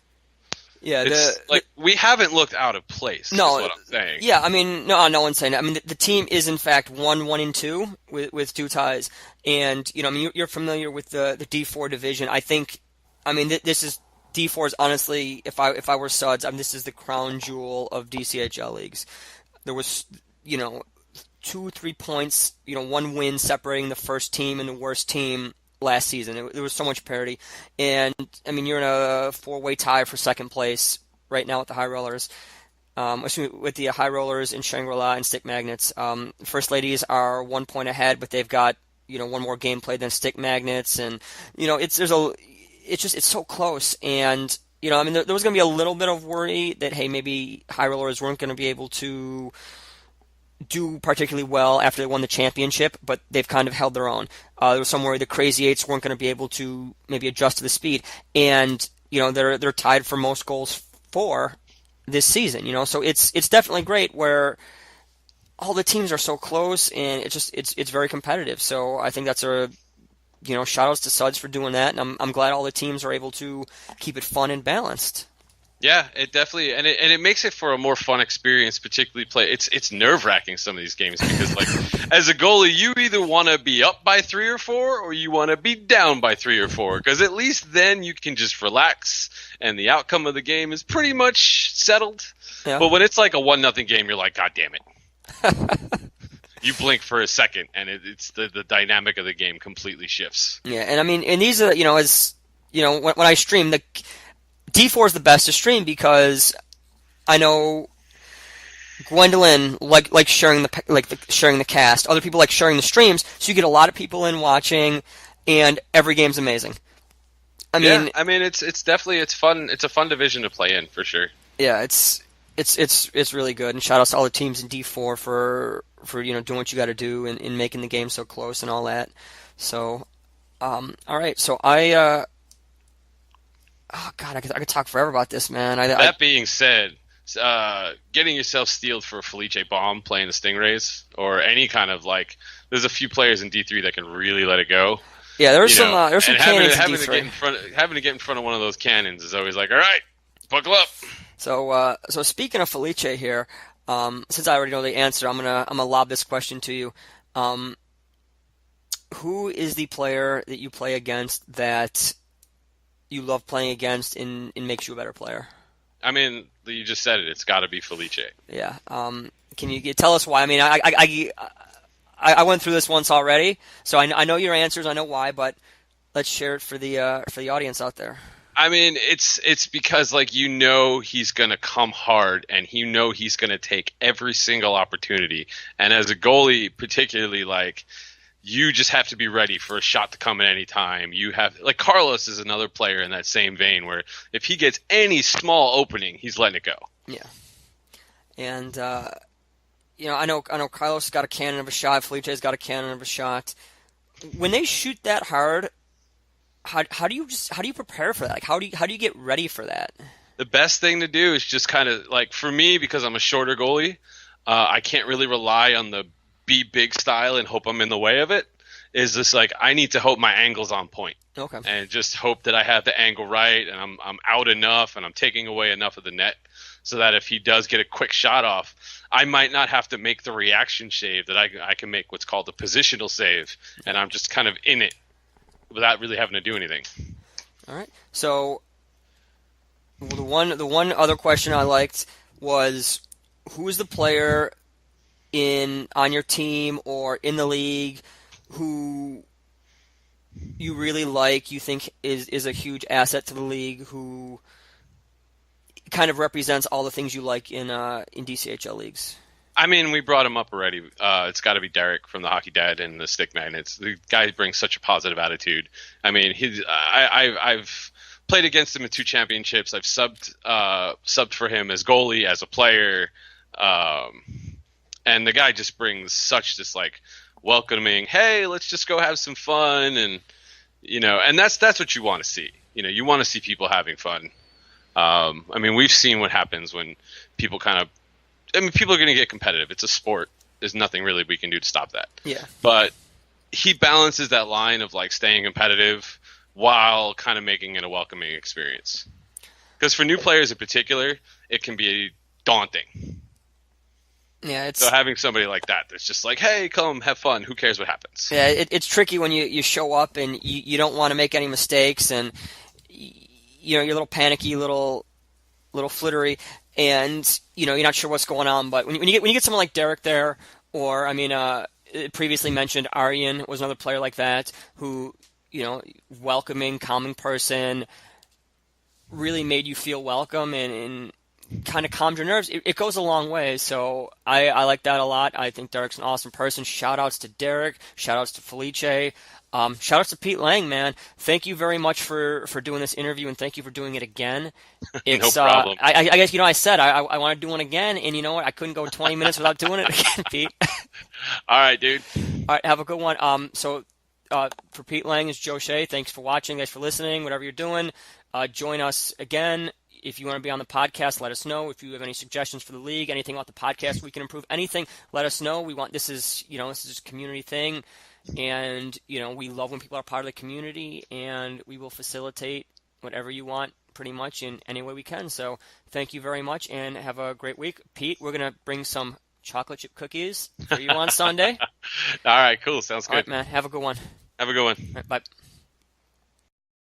[SPEAKER 1] yeah,
[SPEAKER 2] we haven't looked out of place.
[SPEAKER 1] No,
[SPEAKER 2] is what I'm saying.
[SPEAKER 1] Yeah, I mean, no one's saying that. I mean, the team is in fact 1-2 with 2 ties, and you're familiar with the D4 division. I think, this is D4 is honestly, if I were Suds, this is the crown jewel of DCHL leagues. There was 2-3 points, 1 win separating the first team and the worst team last season. There was so much parity. And, you're in a 4-way tie for second place right now with the High Rollers. With the High Rollers and Shangri-La and Stick Magnets. First Ladies are 1 point ahead, but they've got, 1 more game played than Stick Magnets. And, it's so close. And, there was going to be a little bit of worry that, hey, maybe High Rollers weren't going to be able to do particularly well after they won the championship, but they've kind of held their own. There was some worry the Crazy Eights weren't going to be able to maybe adjust to the speed, and they're tied for most goals for this season. So it's definitely great where all the teams are so close, and it's very competitive. So I think that's shout outs to Suds for doing that, and I'm glad all the teams are able to keep it fun and balanced.
[SPEAKER 2] Yeah, it definitely, and it makes it for a more fun experience, particularly play. It's nerve-wracking, some of these games, because like as a goalie, you either want to be up by 3 or 4 or you want to be down by 3 or 4, because at least then you can just relax and the outcome of the game is pretty much settled. Yeah. But when it's like a 1-0 game, you're like, God damn it. You blink for a second and it's the dynamic of the game completely shifts.
[SPEAKER 1] Yeah, and these are, when I stream, the D4 is the best to stream because I know Gwendolyn like sharing sharing the cast. Other people like sharing the streams, so you get a lot of people in watching, and every game's amazing. I
[SPEAKER 2] Yeah,
[SPEAKER 1] mean,
[SPEAKER 2] I mean it's definitely it's fun. It's a fun division to play in for sure.
[SPEAKER 1] yeah, it's really good. And shout outs to all the teams in D4 for doing what you got to do and making the game so close and all that. So, all right. So oh God, I could talk forever about this, man.
[SPEAKER 2] That being said, getting yourself steeled for a Felice Bomb playing the Stingrays or any kind of like, there's a few players in D3 that can really let it go.
[SPEAKER 1] Yeah, there's some
[SPEAKER 2] And
[SPEAKER 1] cannons in
[SPEAKER 2] having to
[SPEAKER 1] D3.
[SPEAKER 2] get in front, having to get in front of one of those cannons is always like, all right, buckle up.
[SPEAKER 1] So speaking of Felice here, since I already know the answer, I'm gonna lob this question to you. Um, who is the player that you play against that you love playing against and makes you a better player?
[SPEAKER 2] I mean, you just said it. It's got to be Felice.
[SPEAKER 1] Yeah. Can you tell us why? I mean, I went through this once already, so I know your answers. I know why, but let's share it for the audience out there.
[SPEAKER 2] I mean, it's because like he's gonna come hard, and he's gonna take every single opportunity. And as a goalie, particularly, like you just have to be ready for a shot to come at any time. You have like Carlos is another player in that same vein, where if he gets any small opening, he's letting it go.
[SPEAKER 1] Yeah. And I know Carlos got a cannon of a shot. Felice's got a cannon of a shot. When they shoot that hard, how do you prepare for that? Like how do you get ready for that?
[SPEAKER 2] The best thing to do is just kind of like for me, because I'm a shorter goalie, I can't really rely on the be big style and hope I'm in the way of it. Is just like I need to hope my angle's on point.
[SPEAKER 1] Okay.
[SPEAKER 2] And just hope that I have the angle right and I'm out enough and I'm taking away enough of the net so that if he does get a quick shot off, I might not have to make the reaction save, that I can make what's called a positional save, and I'm just kind of in it without really having to do anything.
[SPEAKER 1] All right. So the one other question I liked was, who is the player on your team or in the league who you really like, you think is a huge asset to the league, who kind of represents all the things you like in DCHL leagues?
[SPEAKER 2] I mean, we brought him up already. It's got to be Derek from the Hockey Dad and the Stick Magnets. The guy brings such a positive attitude. I mean, I've played against him in 2 championships. I've subbed for him as goalie, as a player, and the guy just brings such this like welcoming, hey, let's just go have some fun, and and that's what you want to see. You want to see people having fun. I mean, we've seen what happens when people people are going to get competitive. It's a sport. There's nothing really we can do to stop that.
[SPEAKER 1] Yeah.
[SPEAKER 2] But he balances that line of like staying competitive while kind of making it a welcoming experience. Because for new players in particular, it can be daunting.
[SPEAKER 1] Yeah,
[SPEAKER 2] so having somebody like that's just like, hey, come have fun. Who cares what happens?
[SPEAKER 1] Yeah, it's tricky when you show up and you don't want to make any mistakes, and you're a little panicky, little flittery, and you're not sure what's going on. But when you get someone like Derek there, or I mean, previously mentioned Aryan was another player like that who welcoming, calming person, really made you feel welcome and kind of calmed your nerves. It goes a long way, so I like that a lot. I think Derek's an awesome person. Shout outs to Derek. Shout outs to Felice. Shout outs to Pete Lang, man. Thank you very much for doing this interview, and thank you for doing it again. It's,
[SPEAKER 2] no problem.
[SPEAKER 1] I guess I said I want to do one again, and you know what? I couldn't go 20 minutes without doing it again, Pete.
[SPEAKER 2] All right, dude.
[SPEAKER 1] All right, have a good one. So for Pete Lang, is Joe Shea. Thanks for watching. Thanks for listening. Whatever you're doing, join us again. If you want to be on the podcast, let us know. If you have any suggestions for the league, anything about the podcast we can improve, anything, let us know. This is a community thing, and we love when people are part of the community, and we will facilitate whatever you want pretty much in any way we can. So thank you very much, and have a great week. Pete, we're going to bring some chocolate chip cookies for you on Sunday.
[SPEAKER 2] All right, cool. Sounds good.
[SPEAKER 1] All right, man. Have a good one.
[SPEAKER 2] Have a good one.
[SPEAKER 1] All right, bye.